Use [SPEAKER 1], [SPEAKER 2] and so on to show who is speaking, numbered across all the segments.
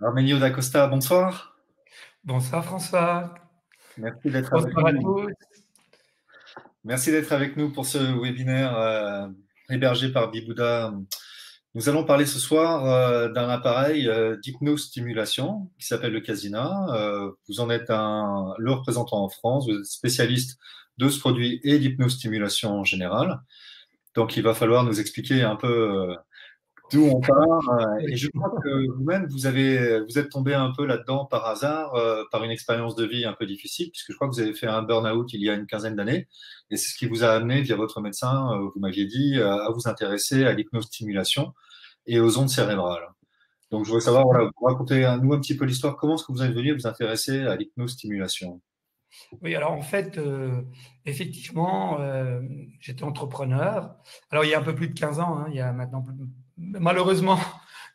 [SPEAKER 1] Armenio da Costa, bonsoir.
[SPEAKER 2] Bonsoir François,
[SPEAKER 1] Merci d'être avec
[SPEAKER 2] bonsoir à
[SPEAKER 1] nous.
[SPEAKER 2] tous.
[SPEAKER 1] Merci d'être avec nous pour ce webinaire hébergé par Bibouda. Nous allons parler ce soir d'un appareil d'hypnostimulation qui s'appelle le Casina. Vous en êtes le représentant en France, vous êtes spécialiste de ce produit et d'hypnostimulation en général. Donc il va falloir nous expliquer un peu d'où on part. Et je crois que vous-même, vous êtes tombé un peu là-dedans par hasard, par une expérience de vie un peu difficile, puisque je crois que vous avez fait un burn-out il y a une quinzaine d'années. Et c'est ce qui vous a amené, via votre médecin, vous m'aviez dit, à vous intéresser à l'hypnostimulation et aux ondes cérébrales. Donc, je voudrais savoir, voilà, vous racontez nous un petit peu l'histoire. Comment est-ce que vous êtes venu vous intéresser à l'hypnostimulation?
[SPEAKER 2] Oui, alors en fait, effectivement, j'étais entrepreneur. Alors il y a un peu plus de 15 ans, hein, il y a maintenant malheureusement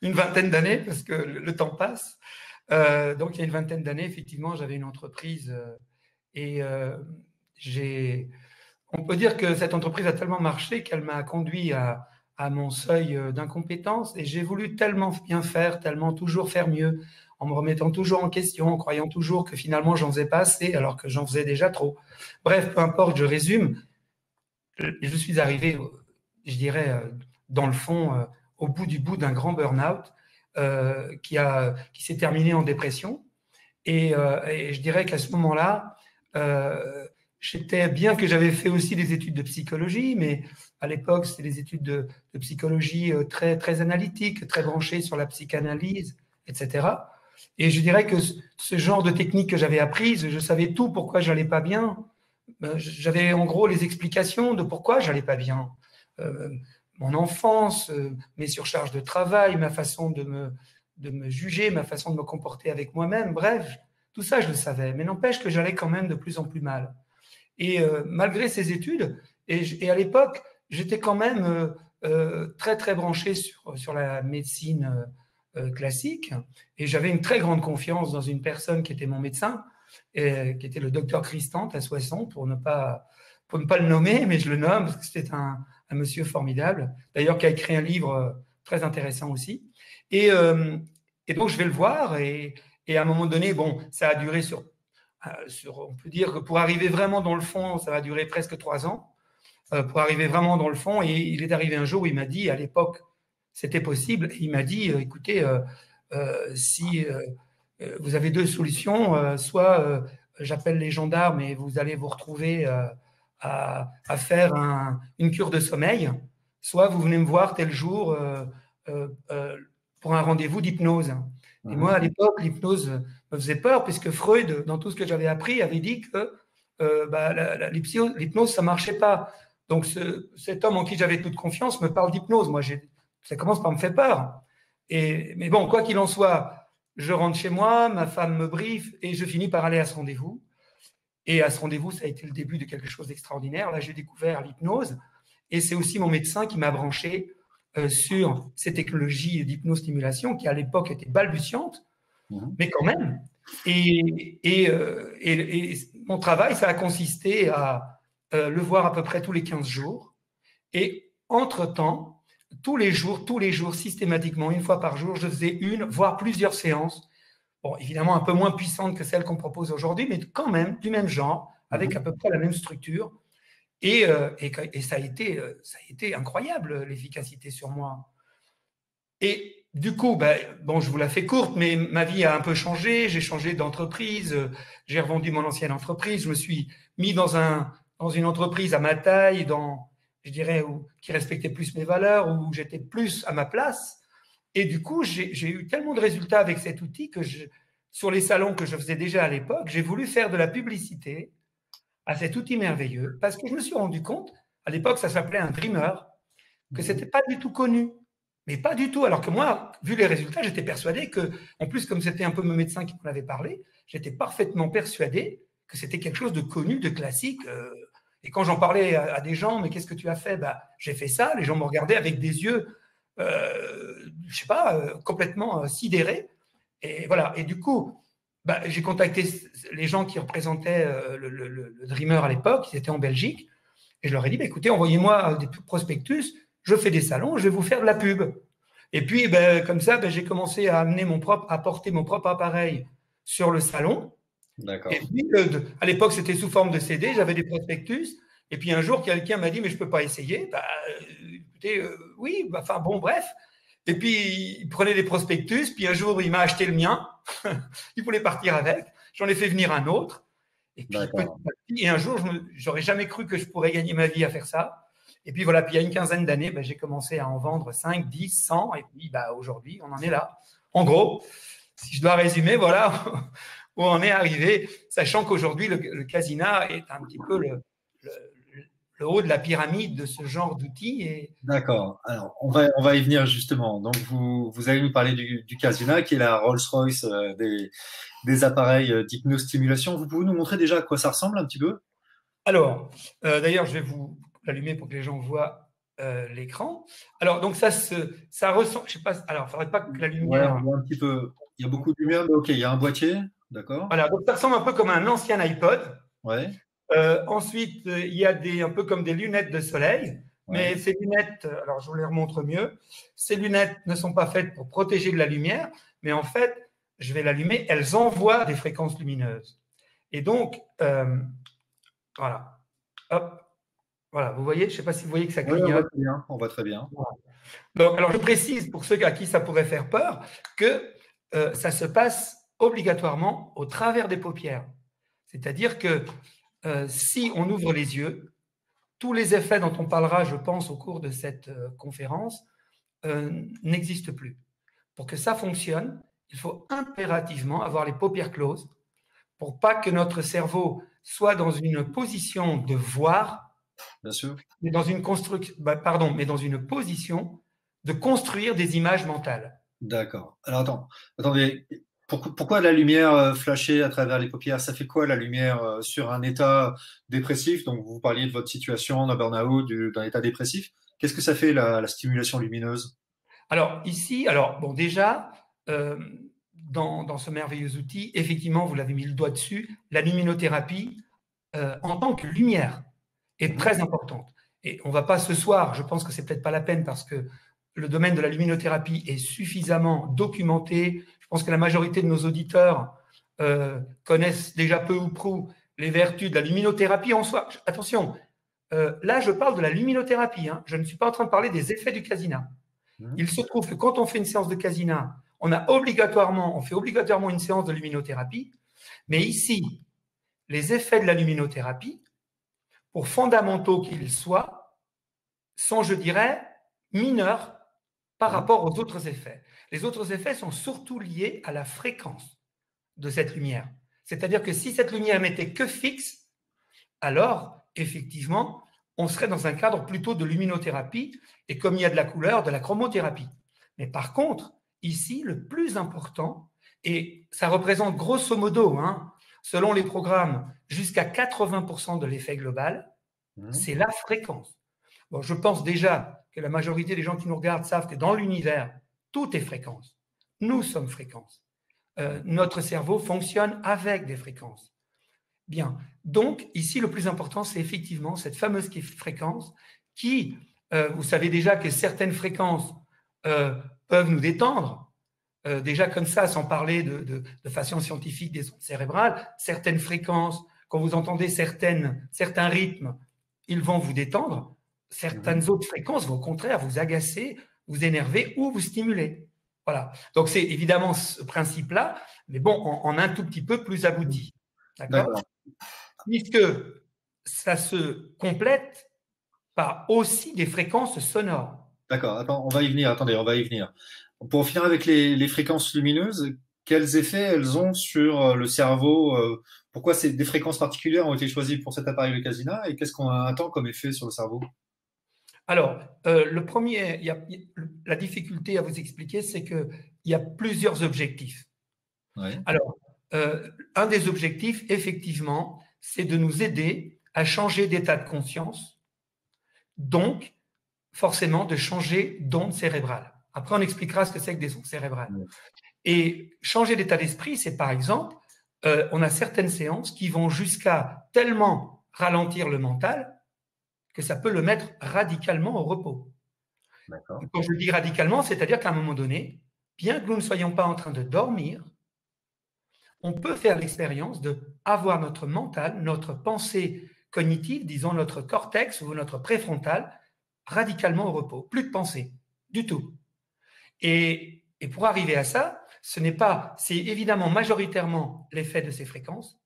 [SPEAKER 2] une vingtaine d'années, parce que le temps passe. Donc il y a une vingtaine d'années, effectivement, j'avais une entreprise et on peut dire que cette entreprise a tellement marché qu'elle m'a conduit à mon seuil d'incompétence et j'ai voulu tellement bien faire, tellement toujours faire mieux, en me remettant toujours en question, en croyant toujours que finalement j'en faisais pas assez alors que j'en faisais déjà trop. Bref, peu importe, je résume, je suis arrivé, je dirais, dans le fond, au bout du bout d'un grand burn-out qui s'est terminé en dépression. Et je dirais qu'à ce moment-là, j'étais bien que j'avais fait aussi des études de psychologie, mais à l'époque, c'était des études de psychologie très, très analytiques, très branchées sur la psychanalyse, etc. Et je dirais que ce genre de technique que j'avais apprise, je savais tout pourquoi j'allais pas bien. J'avais en gros les explications de pourquoi j'allais pas bien. Euh, Mon enfance, mes surcharges de travail, ma façon de me juger, ma façon de me comporter avec moi-même, bref, tout ça je le savais. Mais n'empêche que j'allais quand même de plus en plus mal. Et malgré ces études, et à l'époque, j'étais quand même très très branché sur la médecine classique, et j'avais une très grande confiance dans une personne qui était mon médecin, qui était le docteur Christante à Soissons, pour ne pas le nommer, mais je le nomme parce que c'était un monsieur formidable, d'ailleurs qui a écrit un livre très intéressant aussi. Et, euh, et donc je vais le voir, et à un moment donné, bon, ça a duré on peut dire que pour arriver vraiment dans le fond, ça va durer presque 3 ans, pour arriver vraiment dans le fond. Et il est arrivé un jour où il m'a dit, à l'époque, c'était possible, et il m'a dit, écoutez, si vous avez deux solutions, soit j'appelle les gendarmes et vous allez vous retrouver à faire une cure de sommeil, soit vous venez me voir tel jour pour un rendez-vous d'hypnose. Et moi,
[SPEAKER 1] Mhm.
[SPEAKER 2] à l'époque, l'hypnose me faisait peur, puisque Freud, dans tout ce que j'avais appris, avait dit que bah, l'hypnose, ça marchait pas. Donc cet homme en qui j'avais toute confiance me parle d'hypnose. Moi, ça commence par me faire peur. Mais bon, quoi qu'il en soit, je rentre chez moi, ma femme me briefe et je finis par aller à ce rendez-vous. Et à ce rendez-vous, ça a été le début de quelque chose d'extraordinaire. Là, j'ai découvert l'hypnose, et c'est aussi mon médecin qui m'a branché sur ces technologies d'hypnostimulation qui, à l'époque, étaient balbutiantes,
[SPEAKER 1] Mhm.
[SPEAKER 2] mais quand même. Et mon travail, ça a consisté à le voir à peu près tous les 15 jours. Et entre-temps, tous les jours, systématiquement, une fois par jour, je faisais une, voire plusieurs séances. Bon, évidemment, un peu moins puissantes que celles qu'on propose aujourd'hui, mais quand même du même genre, avec à
[SPEAKER 1] Mhm.
[SPEAKER 2] peu près la même structure. Et ça a été incroyable, l'efficacité sur moi. Et du coup, ben, bon, je vous la fais courte, mais ma vie a un peu changé. J'ai changé d'entreprise, j'ai revendu mon ancienne entreprise. Je me suis mis dans une entreprise à ma taille, je dirais, qui respectait plus mes valeurs, où j'étais plus à ma place. Et du coup, j'ai eu tellement de résultats avec cet outil sur les salons que je faisais déjà à l'époque, j'ai voulu faire de la publicité à cet outil merveilleux, parce que je me suis rendu compte, à l'époque, ça s'appelait un dreamer, que
[SPEAKER 1] Mhm.
[SPEAKER 2] c'était pas du tout connu. Mais pas du tout. Alors que moi, vu les résultats, j'étais persuadé que, en plus, comme c'était un peu mon médecin qui m'en avait parlé, j'étais parfaitement persuadé que c'était quelque chose de connu, de classique. Et quand j'en parlais à des gens, mais qu'est-ce que tu as fait? Bah, j'ai fait ça. Les gens me regardaient avec des yeux, je sais pas, complètement sidérés. Et voilà. Et du coup, bah, j'ai contacté les gens qui représentaient le Dreamer à l'époque, qui étaient en Belgique, et je leur ai dit, bah, écoutez, envoyez-moi des prospectus, je fais des salons, je vais vous faire de la pub. Et puis, ben, comme ça, ben, j'ai commencé à porter mon propre appareil sur le salon. Et
[SPEAKER 1] D'accord.
[SPEAKER 2] puis, à l'époque, c'était sous forme de CD, j'avais des prospectus. Et puis un jour, quelqu'un m'a dit, mais je ne peux pas essayer. Bah, écoutez, oui, bah, enfin bon, bref. Et puis, il prenait des prospectus. Puis un jour, il m'a acheté le mien. Il voulait partir avec. J'en ai fait venir un autre. Et puis, petit
[SPEAKER 1] D'accord.
[SPEAKER 2] à petit, et un jour, j'aurais jamais cru que je pourrais gagner ma vie à faire ça. Et puis voilà, puis il y a une quinzaine d'années, ben, j'ai commencé à en vendre 5, 10, 100. Et puis bah, aujourd'hui, on en est là. En gros, si je dois résumer, voilà où on est arrivé, sachant qu'aujourd'hui, le Casina est un petit peu le, le haut de la pyramide de ce genre d'outils. Et
[SPEAKER 1] D'accord. Alors, on va y venir justement. Donc, vous allez nous parler du Casina, qui est la Rolls-Royce des appareils d'hypnostimulation. Vous pouvez nous montrer déjà à quoi ça ressemble un petit peu?
[SPEAKER 2] alors, d'ailleurs, je vais vous l'allumer pour que les gens voient l'écran. Alors, donc ça ressemble, je sais pas, alors, il ne faudrait pas que la
[SPEAKER 1] Ouais, on
[SPEAKER 2] lumière.
[SPEAKER 1] voit un petit peu. Il y a beaucoup de lumière, mais ok, il y a un boîtier. D'accord.
[SPEAKER 2] Voilà, donc ça ressemble un peu comme un ancien iPod.
[SPEAKER 1] Ouais,
[SPEAKER 2] Ensuite, il y a un peu comme des lunettes de soleil,
[SPEAKER 1] ouais.
[SPEAKER 2] mais ces lunettes, alors je vous les remontre mieux, ces lunettes ne sont pas faites pour protéger de la lumière, mais en fait, je vais l'allumer, elles envoient des fréquences lumineuses. Et donc, voilà, hop, voilà, vous voyez, je ne sais pas si vous voyez que ça
[SPEAKER 1] Oui, on voit
[SPEAKER 2] clignote.
[SPEAKER 1] très bien. On voit très bien.
[SPEAKER 2] Voilà. Donc, alors je précise pour ceux à qui ça pourrait faire peur que ça se passe obligatoirement au travers des paupières. C'est-à-dire que si on ouvre les yeux, tous les effets dont on parlera, je pense, au cours de cette conférence, n'existent plus. Pour que ça fonctionne, il faut impérativement avoir les paupières closes pour pas que notre cerveau soit dans une position de voir,
[SPEAKER 1] Bien sûr.
[SPEAKER 2] mais mais dans une position de construire des images mentales.
[SPEAKER 1] D'accord. Alors, attendez. Pourquoi la lumière flashée à travers les paupières? Ça fait quoi la lumière sur un état dépressif? Donc, vous parliez de votre situation d'un burn-out, d'un état dépressif. Qu'est-ce que ça fait la stimulation lumineuse?
[SPEAKER 2] Alors ici, alors bon déjà, euh, dans ce merveilleux outil, effectivement, vous l'avez mis le doigt dessus, la luminothérapie en tant que lumière est
[SPEAKER 1] Mhm.
[SPEAKER 2] très importante. Et on ne va pas ce soir, je pense que c'est peut-être pas la peine parce que le domaine de la luminothérapie est suffisamment documenté. Je pense que la majorité de nos auditeurs connaissent déjà peu ou prou les vertus de la luminothérapie en soi. Attention, là je parle de la luminothérapie, hein. Je ne suis pas en train de parler des effets du casina.
[SPEAKER 1] Mhm.
[SPEAKER 2] Il se trouve que quand on fait une séance de casina, on fait obligatoirement une séance de luminothérapie, mais ici, les effets de la luminothérapie, pour fondamentaux qu'ils soient, sont, je dirais, mineurs par
[SPEAKER 1] Mhm.
[SPEAKER 2] rapport aux autres effets. Les autres effets sont surtout liés à la fréquence de cette lumière. C'est-à-dire que si cette lumière n'était que fixe, alors, effectivement, on serait dans un cadre plutôt de luminothérapie et comme il y a de la couleur, de la chromothérapie. Mais par contre, ici, le plus important, et ça représente grosso modo, hein, selon les programmes, jusqu'à 80% de l'effet global,
[SPEAKER 1] Mhm.
[SPEAKER 2] c'est la fréquence. Bon, je pense déjà que la majorité des gens qui nous regardent savent que dans l'univers, tout est fréquence. Nous sommes fréquences. Notre cerveau fonctionne avec des fréquences. Bien. Donc, ici, le plus important, c'est effectivement cette fameuse fréquence qui, vous savez déjà que certaines fréquences peuvent nous détendre, déjà comme ça, sans parler de façon scientifique des ondes cérébrales, certaines fréquences, quand vous entendez certains rythmes, ils vont vous détendre,
[SPEAKER 1] Mhm.
[SPEAKER 2] certaines autres fréquences vont au contraire vous agacer, vous énerver ou vous stimuler. Voilà. Donc, c'est évidemment ce principe-là, mais bon, en un tout petit peu plus abouti. D'accord?
[SPEAKER 1] D'accord.
[SPEAKER 2] Puisque ça se complète par aussi des fréquences sonores.
[SPEAKER 1] D'accord. Attends, on va y venir. Attendez, on va y venir. Pour finir avec les fréquences lumineuses, quels effets elles ont sur le cerveau? Pourquoi des fréquences particulières ont été choisies pour cet appareil de Casina et qu'est-ce qu'on attend comme effet sur le cerveau?
[SPEAKER 2] Alors, le premier, la difficulté à vous expliquer, c'est qu'il y a plusieurs objectifs.
[SPEAKER 1] Ouais.
[SPEAKER 2] Alors, un des objectifs, effectivement, c'est de nous aider à changer d'état de conscience, donc forcément de changer d'onde cérébrale. Après, on expliquera ce que c'est que des ondes cérébrales.
[SPEAKER 1] Ouais.
[SPEAKER 2] Et changer d'état d'esprit, c'est par exemple, on a certaines séances qui vont jusqu'à tellement ralentir le mental que ça peut le mettre radicalement au repos.
[SPEAKER 1] D'accord.
[SPEAKER 2] Quand je dis radicalement, c'est-à-dire qu'à un moment donné, bien que nous ne soyons pas en train de dormir, on peut faire l'expérience de avoir notre mental, notre pensée cognitive, disons notre cortex ou notre préfrontal, radicalement au repos. Plus de pensée, du tout. Et pour arriver à ça, c'est évidemment majoritairement l'effet de ces fréquences.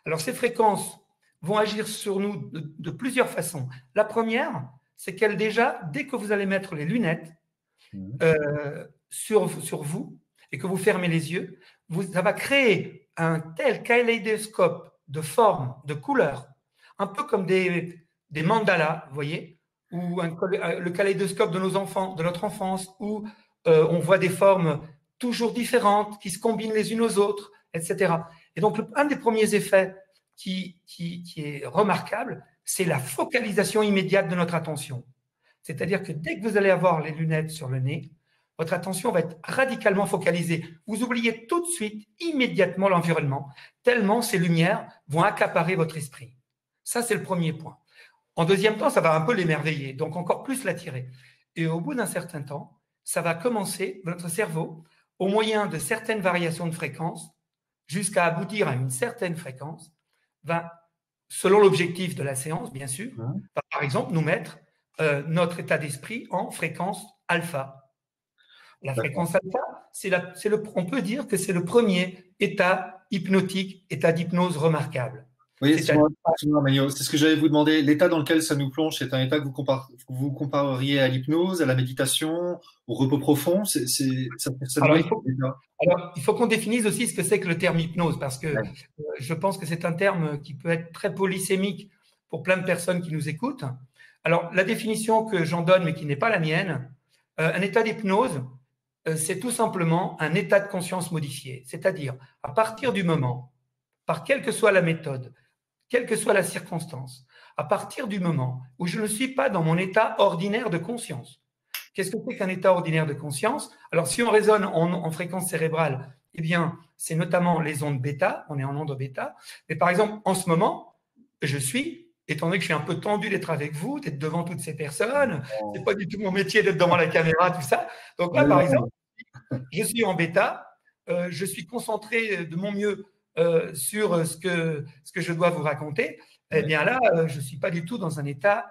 [SPEAKER 2] Alors ces fréquences vont agir sur nous de plusieurs façons. La première, c'est qu'elle déjà, dès que vous allez mettre les lunettes sur vous et que vous fermez les yeux, ça va créer un tel kaléidoscope de formes, de couleurs, un peu comme des mandalas, vous voyez, ou le kaléidoscope de nos enfants, de notre enfance, où on voit des formes toujours différentes qui se combinent les unes aux autres, etc. Et donc, un des premiers effets qui est remarquable, c'est la focalisation immédiate de notre attention. C'est-à-dire que dès que vous allez avoir les lunettes sur le nez, votre attention va être radicalement focalisée. Vous oubliez tout de suite, immédiatement l'environnement, tellement ces lumières vont accaparer votre esprit. Ça, c'est le premier point. En deuxième temps, ça va un peu l'émerveiller, donc encore plus l'attirer. Et au bout d'un certain temps, ça va commencer, votre cerveau, au moyen de certaines variations de fréquence, jusqu'à aboutir à une certaine fréquence, va, selon l'objectif de la séance, bien sûr, va par exemple nous mettre notre état d'esprit en fréquence alpha. La fréquence alpha, on peut dire que c'est le premier état hypnotique, état d'hypnose remarquable.
[SPEAKER 1] Oui, excusez-moi, Mario, c'est ce que j'allais vous demander. L'état dans lequel ça nous plonge, c'est un état que vous compareriez à l'hypnose, à la méditation, au repos profond.
[SPEAKER 2] Alors, il faut qu'on définisse aussi ce que c'est que le terme hypnose, parce que je pense que c'est un terme qui peut être très polysémique pour plein de personnes qui nous écoutent. Alors, la définition que j'en donne, mais qui n'est pas la mienne, un état d'hypnose, c'est tout simplement un état de conscience modifié. C'est-à-dire, à partir du moment, par quelle que soit la méthode, quelle que soit la circonstance, à partir du moment où je ne suis pas dans mon état ordinaire de conscience. Qu'est-ce que c'est qu'un état ordinaire de conscience? Alors, si on raisonne en fréquence cérébrale, eh bien, c'est notamment les ondes bêta, on est en ondes bêta. Mais par exemple, en ce moment, je suis, étant donné que je suis un peu tendu d'être avec vous, d'être devant toutes ces personnes, c'est pas du tout mon métier d'être devant la caméra, tout ça. Donc là, par exemple, je suis en bêta, je suis concentré de mon mieux sur ce que je dois vous raconter. Eh bien là, je suis pas du tout dans un état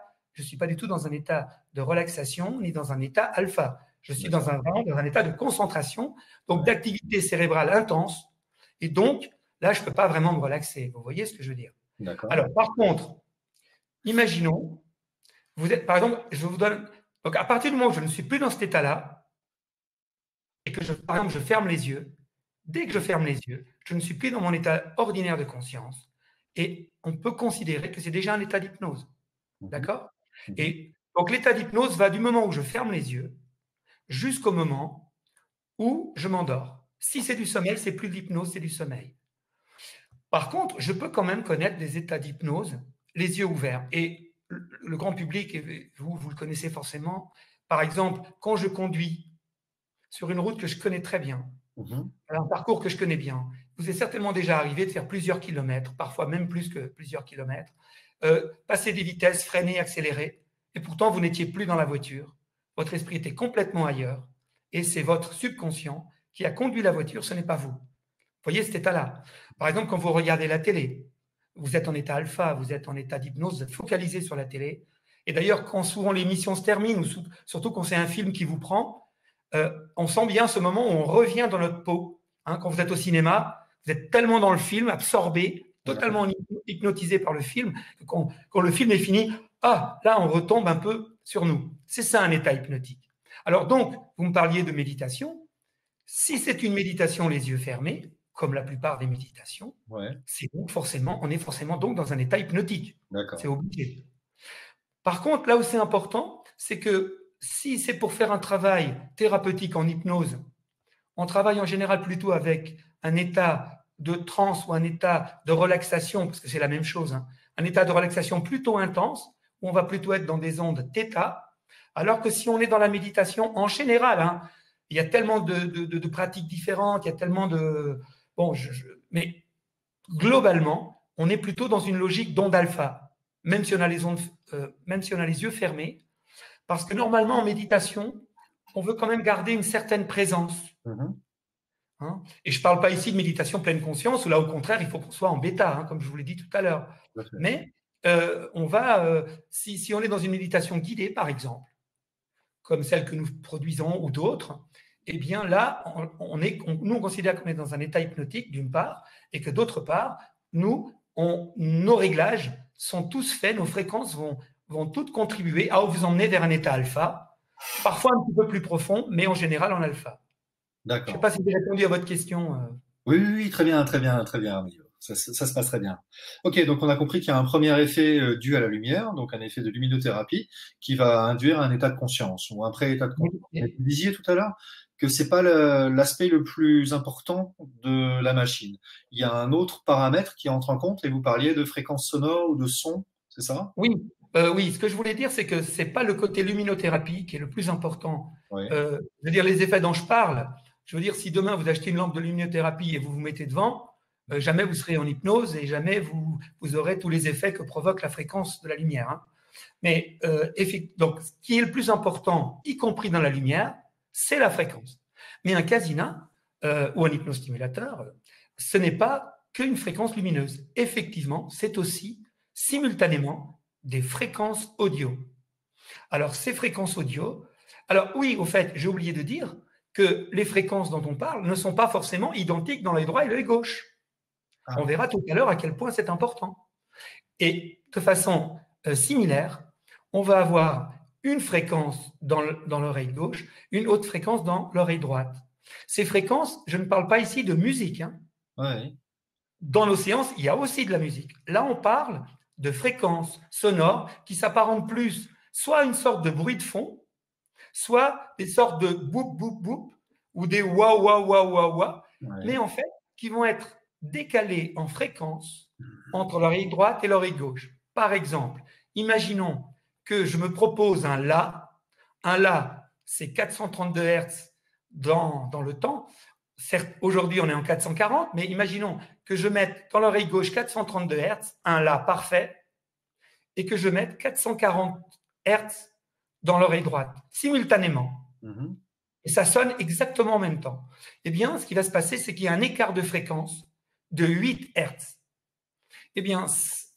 [SPEAKER 2] de relaxation ni dans un état alpha. Je suis dans un état de concentration, donc d'activité cérébrale intense. Et donc, là, je ne peux pas vraiment me relaxer. Vous voyez ce que je veux dire? Alors, par contre, imaginons, vous êtes, par exemple, je vous donne, donc à partir du moment où je ne suis plus dans cet état-là, et que, par exemple, je ferme les yeux, dès que je ferme les yeux, je ne suis plus dans mon état ordinaire de conscience, et on peut considérer que c'est déjà un état d'hypnose. D'accord? Et donc, l'état d'hypnose va du moment où je ferme les yeux jusqu'au moment où je m'endors. Si c'est du sommeil, c'est plus de l'hypnose, c'est du sommeil. Par contre, je peux quand même connaître des états d'hypnose, les yeux ouverts. Et le grand public, et vous le connaissez forcément, par exemple, quand je conduis sur une route que je connais très bien, un parcours que je connais bien, vous est certainement déjà arrivé de faire plusieurs kilomètres, parfois même plus que plusieurs kilomètres, passer des vitesses, freiner, accélérer, et pourtant vous n'étiez plus dans la voiture. Votre esprit était complètement ailleurs, et c'est votre subconscient qui a conduit la voiture, ce n'est pas vous. Vous voyez cet état-là. Par exemple, quand vous regardez la télé, vous êtes en état alpha, vous êtes en état d'hypnose, vous êtes focalisé sur la télé. Et d'ailleurs, quand souvent l'émission se termine, ou surtout quand c'est un film qui vous prend, on sent bien ce moment où on revient dans notre peau. Quand vous êtes au cinéma, vous êtes tellement dans le film, absorbé, totalement hypnotisé par le film, que quand le film est fini, là, on retombe un peu sur nous. C'est ça un état hypnotique. Alors donc, vous me parliez de méditation. Si c'est une méditation les yeux fermés, comme la plupart des méditations, c'est donc on est forcément donc dans un état hypnotique. C'est obligé. Par contre, là où c'est important, c'est que si c'est pour faire un travail thérapeutique en hypnose, on travaille en général plutôt avec un état de transe ou un état de relaxation, parce que c'est la même chose, un état de relaxation plutôt intense, où on va plutôt être dans des ondes θ, alors que si on est dans la méditation en général, il y a tellement de pratiques différentes, il y a tellement de... mais globalement, on est plutôt dans une logique d'onde alpha, même si on a les yeux fermés, Parce que normalement, en méditation, on veut quand même garder une certaine présence. Hein. Et je ne parle pas ici de méditation pleine conscience, où là, au contraire, il faut qu'on soit en bêta, hein, comme je vous l'ai dit tout à l'heure. Mais on va, si on est dans une méditation guidée, par exemple, comme celle que nous produisons ou d'autres, eh bien là, nous, on considère qu'on est dans un état hypnotique, d'une part, et que d'autre part, nos réglages sont tous faits, nos fréquences vont toutes contribuer à vous emmener vers un état alpha, parfois un petit peu plus profond, mais en général en alpha. Je ne sais pas si j'ai répondu à votre question.
[SPEAKER 1] Oui, très bien, très bien, très bien. Ça se passe très bien. Ok, donc on a compris qu'il y a un premier effet dû à la lumière, donc un effet de luminothérapie, qui va induire un état de conscience ou un pré-état de conscience. Mais vous disiez tout à l'heure que c'est pas l'aspect le plus important de la machine. Il y a un autre paramètre qui entre en compte et vous parliez de fréquence sonore ou de son, c'est ça?
[SPEAKER 2] Oui, oui. Ce que je voulais dire, c'est que c'est pas le côté luminothérapie qui est le plus important.
[SPEAKER 1] Oui.
[SPEAKER 2] Je veux dire, les effets dont je parle, je veux dire, si demain vous achetez une lampe de luminothérapie et vous vous mettez devant, jamais vous serez en hypnose et jamais vous aurez tous les effets que provoque la fréquence de la lumière. Hein. Mais donc, ce qui est le plus important, y compris dans la lumière, c'est la fréquence. Mais un casina ou un hypnostimulateur, ce n'est pas qu'une fréquence lumineuse. Effectivement, c'est aussi simultanément des fréquences audio. Alors, ces fréquences audio, alors oui, au fait, j'ai oublié de dire que les fréquences dont on parle ne sont pas forcément identiques dans l'œil droit et l'œil gauche. On verra tout à l'heure à quel point c'est important. Et de façon similaire, on va avoir une fréquence dans l'oreille gauche, une autre fréquence dans l'oreille droite. Ces fréquences, je ne parle pas ici de musique. Hein.
[SPEAKER 1] Ouais.
[SPEAKER 2] Dans nos séances, il y a aussi de la musique. Là, on parle de fréquences sonores qui s'apparentent plus soit à une sorte de bruit de fond, soit des sortes de boop, boop, boop, ou des wa, wa, wa, wa, wa, mais en fait, qui vont être décalés en fréquence entre l'oreille droite et l'oreille gauche. Par exemple, imaginons que je me propose un La. Un La, c'est 432 Hz dans le temps. Certes, aujourd'hui, on est en 440, mais imaginons que je mette dans l'oreille gauche 432 Hz, un La parfait, et que je mette 440 Hz dans l'oreille droite, simultanément. Et ça sonne exactement en même temps. Eh bien, ce qui va se passer, c'est qu'il y a un écart de fréquence de 8 Hz. Eh bien,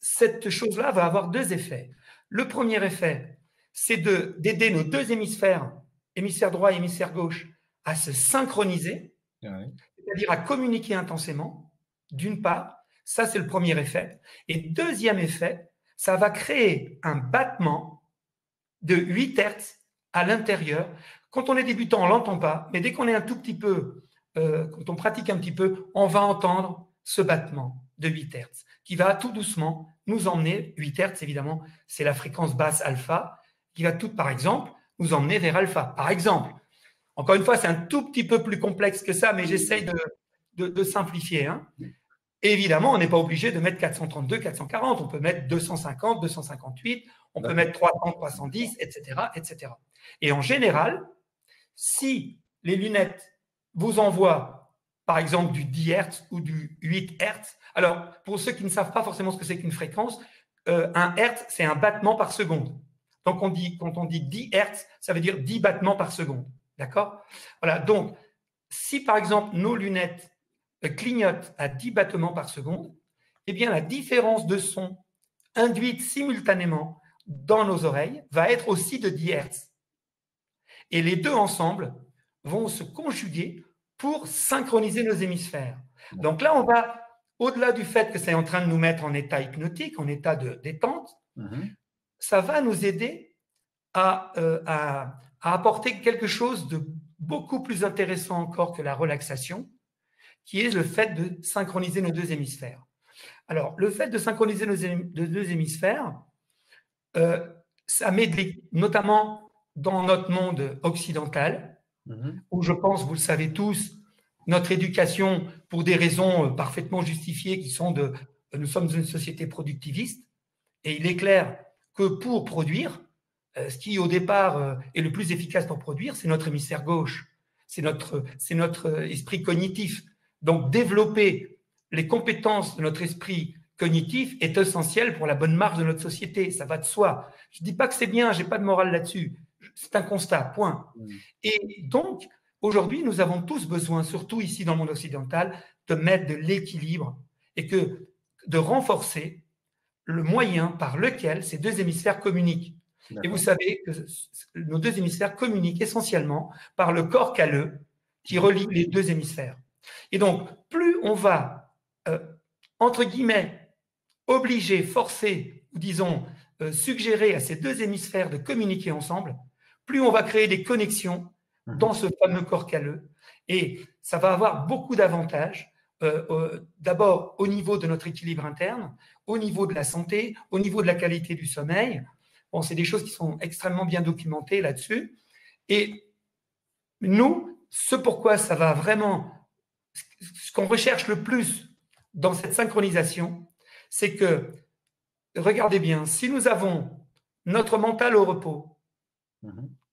[SPEAKER 2] cette chose-là va avoir deux effets. Le premier effet, c'est d'aider nos deux hémisphères, hémisphère droit et hémisphère gauche, à se synchroniser, c'est-à-dire à communiquer intensément, d'une part. Ça, c'est le premier effet. Et deuxième effet, ça va créer un battement de 8 Hz à l'intérieur. Quand on est débutant, on ne l'entend pas, mais dès qu'on est un tout petit peu, quand on pratique un petit peu, on va entendre ce battement de 8 Hz qui va tout doucement nous emmener, 8 Hz évidemment, c'est la fréquence basse alpha, qui va tout, par exemple, nous emmener vers alpha. Par exemple, encore une fois, c'est un tout petit peu plus complexe que ça, mais j'essaye de simplifier. Hein. Et évidemment, on n'est pas obligé de mettre 432, 440, on peut mettre 250, 258, on peut mettre 300, 310, etc., etc. Et en général, si les lunettes vous envoient, par exemple, du 10 Hz ou du 8 Hz, alors pour ceux qui ne savent pas forcément ce que c'est qu'une fréquence, un Hz, c'est un battement par seconde. Donc, quand on dit 10 Hz, ça veut dire 10 battements par seconde. D'accord? Voilà. Donc, si par exemple nos lunettes clignotent à 10 battements par seconde, eh bien la différence de son induite simultanément dans nos oreilles va être aussi de 10 Hz. Et les deux ensemble vont se conjuguer pour synchroniser nos hémisphères. Donc là, on va, au-delà du fait que c'est en train de nous mettre en état hypnotique, en état de détente, ça va nous aider à apporter quelque chose de beaucoup plus intéressant encore que la relaxation, qui est le fait de synchroniser nos deux hémisphères. Alors, le fait de synchroniser nos deux hémisphères, ça m'aide notamment dans notre monde occidental, où je pense, vous le savez tous, notre éducation, pour des raisons parfaitement justifiées, qui sont nous sommes une société productiviste, et il est clair que pour produire, ce qui au départ est le plus efficace pour produire, c'est notre hémisphère gauche, c'est notre esprit cognitif. Donc développer les compétences de notre esprit cognitif est essentiel pour la bonne marche de notre société, ça va de soi. Je ne dis pas que c'est bien, je n'ai pas de morale là-dessus. C'est un constat, point. Et donc, aujourd'hui, nous avons tous besoin, surtout ici dans le monde occidental, de mettre de l'équilibre et de renforcer le moyen par lequel ces deux hémisphères communiquent. Et vous savez que nos deux hémisphères communiquent essentiellement par le corps calleux qui relie les deux hémisphères. Et donc, plus on va, entre guillemets, obliger, forcer, ou disons, suggérer à ces deux hémisphères de communiquer ensemble, plus on va créer des connexions dans ce fameux corps calleux. Et ça va avoir beaucoup d'avantages. D'abord au niveau de notre équilibre interne, au niveau de la santé, au niveau de la qualité du sommeil. Bon, c'est des choses qui sont extrêmement bien documentées là-dessus. Et nous, ce pourquoi ça va vraiment, ce qu'on recherche le plus dans cette synchronisation, c'est que, regardez bien, si nous avons notre mental au repos,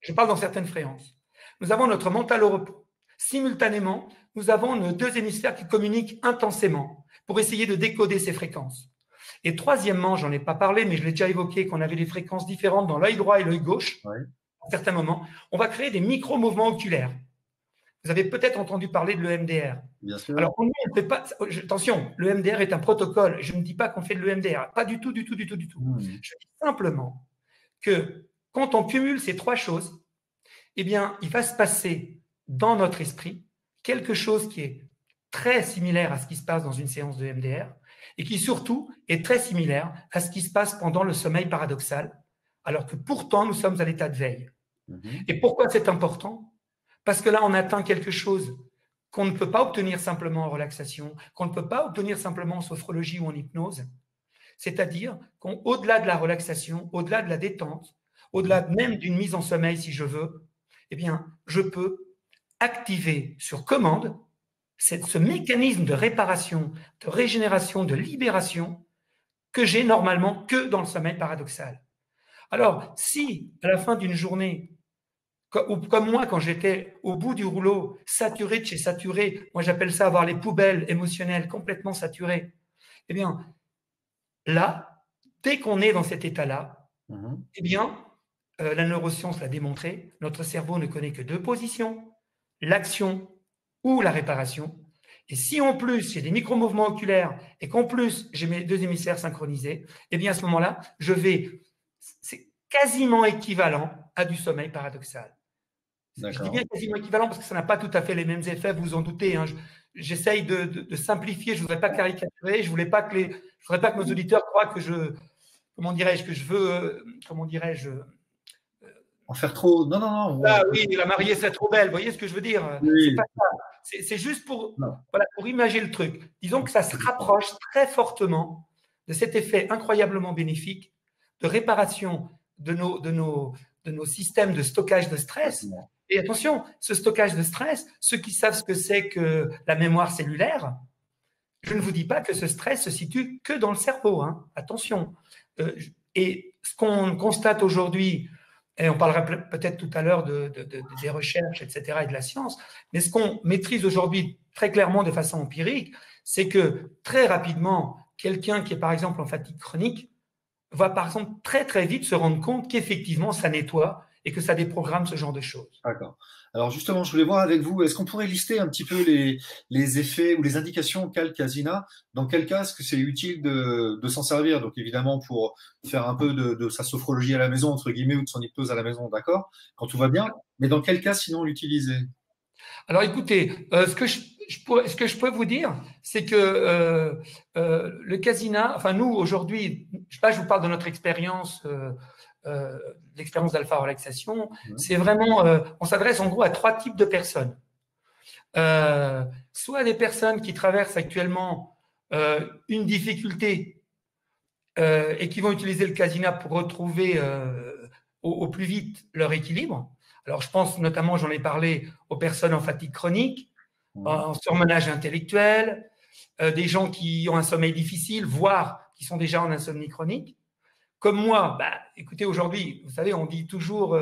[SPEAKER 2] je parle dans certaines fréquences, nous avons notre mental au repos. Simultanément, nous avons nos deux hémisphères qui communiquent intensément pour essayer de décoder ces fréquences. Et troisièmement, j'en ai pas parlé, mais je l'ai déjà évoqué, qu'on avait des fréquences différentes dans l'œil droit et l'œil gauche. À certains moments, on va créer des micro-mouvements oculaires. Vous avez peut-être entendu parler de l'EMDR.
[SPEAKER 1] Bien sûr.
[SPEAKER 2] Alors, on ne fait pas. Attention, l'EMDR est un protocole. Je ne dis pas qu'on fait de l'EMDR. Pas du tout, du tout, du tout, du tout. Je dis simplement que quand on cumule ces trois choses, eh bien, il va se passer dans notre esprit quelque chose qui est très similaire à ce qui se passe dans une séance de MDR et qui surtout est très similaire à ce qui se passe pendant le sommeil paradoxal, alors que pourtant nous sommes à l'état de veille. Et pourquoi c'est important? Parce que là, on atteint quelque chose qu'on ne peut pas obtenir simplement en relaxation, qu'on ne peut pas obtenir simplement en sophrologie ou en hypnose. C'est-à-dire qu'au-delà de la relaxation, au-delà de la détente, au-delà même d'une mise en sommeil si je veux, eh bien, je peux activer sur commande ce mécanisme de réparation, de régénération, de libération que j'ai normalement que dans le sommeil paradoxal. Alors, si à la fin d'une journée, ou comme moi quand j'étais au bout du rouleau, saturé de chez saturé, moi j'appelle ça avoir les poubelles émotionnelles complètement saturées, eh bien, là, dès qu'on est dans cet état-là, eh bien, la neuroscience l'a démontré, notre cerveau ne connaît que deux positions, l'action ou la réparation. Et si en plus j'ai des micro-mouvements oculaires et qu'en plus j'ai mes deux hémisphères synchronisés, eh bien à ce moment-là, c'est quasiment équivalent à du sommeil paradoxal. Je dis bien quasiment équivalent parce que ça n'a pas tout à fait les mêmes effets, vous vous en doutez. Hein. J'essaye de simplifier, je ne voudrais pas caricaturer, je ne voudrais pas que nos auditeurs croient que comment dirais-je, que je veux, comment dirais-je,
[SPEAKER 1] en faire trop. Non, non, non.
[SPEAKER 2] Ah oui, la mariée serait trop belle. Vous voyez ce que je veux dire?
[SPEAKER 1] Oui.
[SPEAKER 2] C'est pas ça. C'est juste pour imager le truc. Disons que ça se rapproche très fortement de cet effet incroyablement bénéfique de réparation de nos systèmes de stockage de stress. Et attention, ce stockage de stress, ceux qui savent ce que c'est que la mémoire cellulaire, je ne vous dis pas que ce stress se situe que dans le cerveau. Hein. Attention. Et ce qu'on constate aujourd'hui, et on parlera peut-être tout à l'heure des recherches, etc., et de la science, mais ce qu'on maîtrise aujourd'hui très clairement de façon empirique, c'est que très rapidement, quelqu'un qui est par exemple en fatigue chronique va par exemple très très vite se rendre compte qu'effectivement ça nettoie et que ça déprogramme ce genre de choses.
[SPEAKER 1] D'accord. Alors justement, je voulais voir avec vous, est-ce qu'on pourrait lister un petit peu les effets ou les indications qu'a le Kasina? Dans quel cas est-ce que c'est utile de s'en servir? Donc évidemment pour faire un peu de sa sophrologie à la maison, entre guillemets, ou de son hypnose à la maison, d'accord, quand tout va bien. Mais dans quel cas sinon l'utiliser?
[SPEAKER 2] Alors écoutez, ce que je peux vous dire, c'est que le Kasina, enfin nous aujourd'hui, je sais pas, je vous parle de notre expérience, l'expérience d'Alpha Relaxation, c'est vraiment, on s'adresse en gros à trois types de personnes. Soit des personnes qui traversent actuellement une difficulté et qui vont utiliser le Kasina pour retrouver au plus vite leur équilibre. Alors, je pense notamment, j'en ai parlé, aux personnes en fatigue chronique, en surmenage intellectuel, des gens qui ont un sommeil difficile, voire qui sont déjà en insomnie chronique. Comme moi, écoutez, aujourd'hui, vous savez, on dit toujours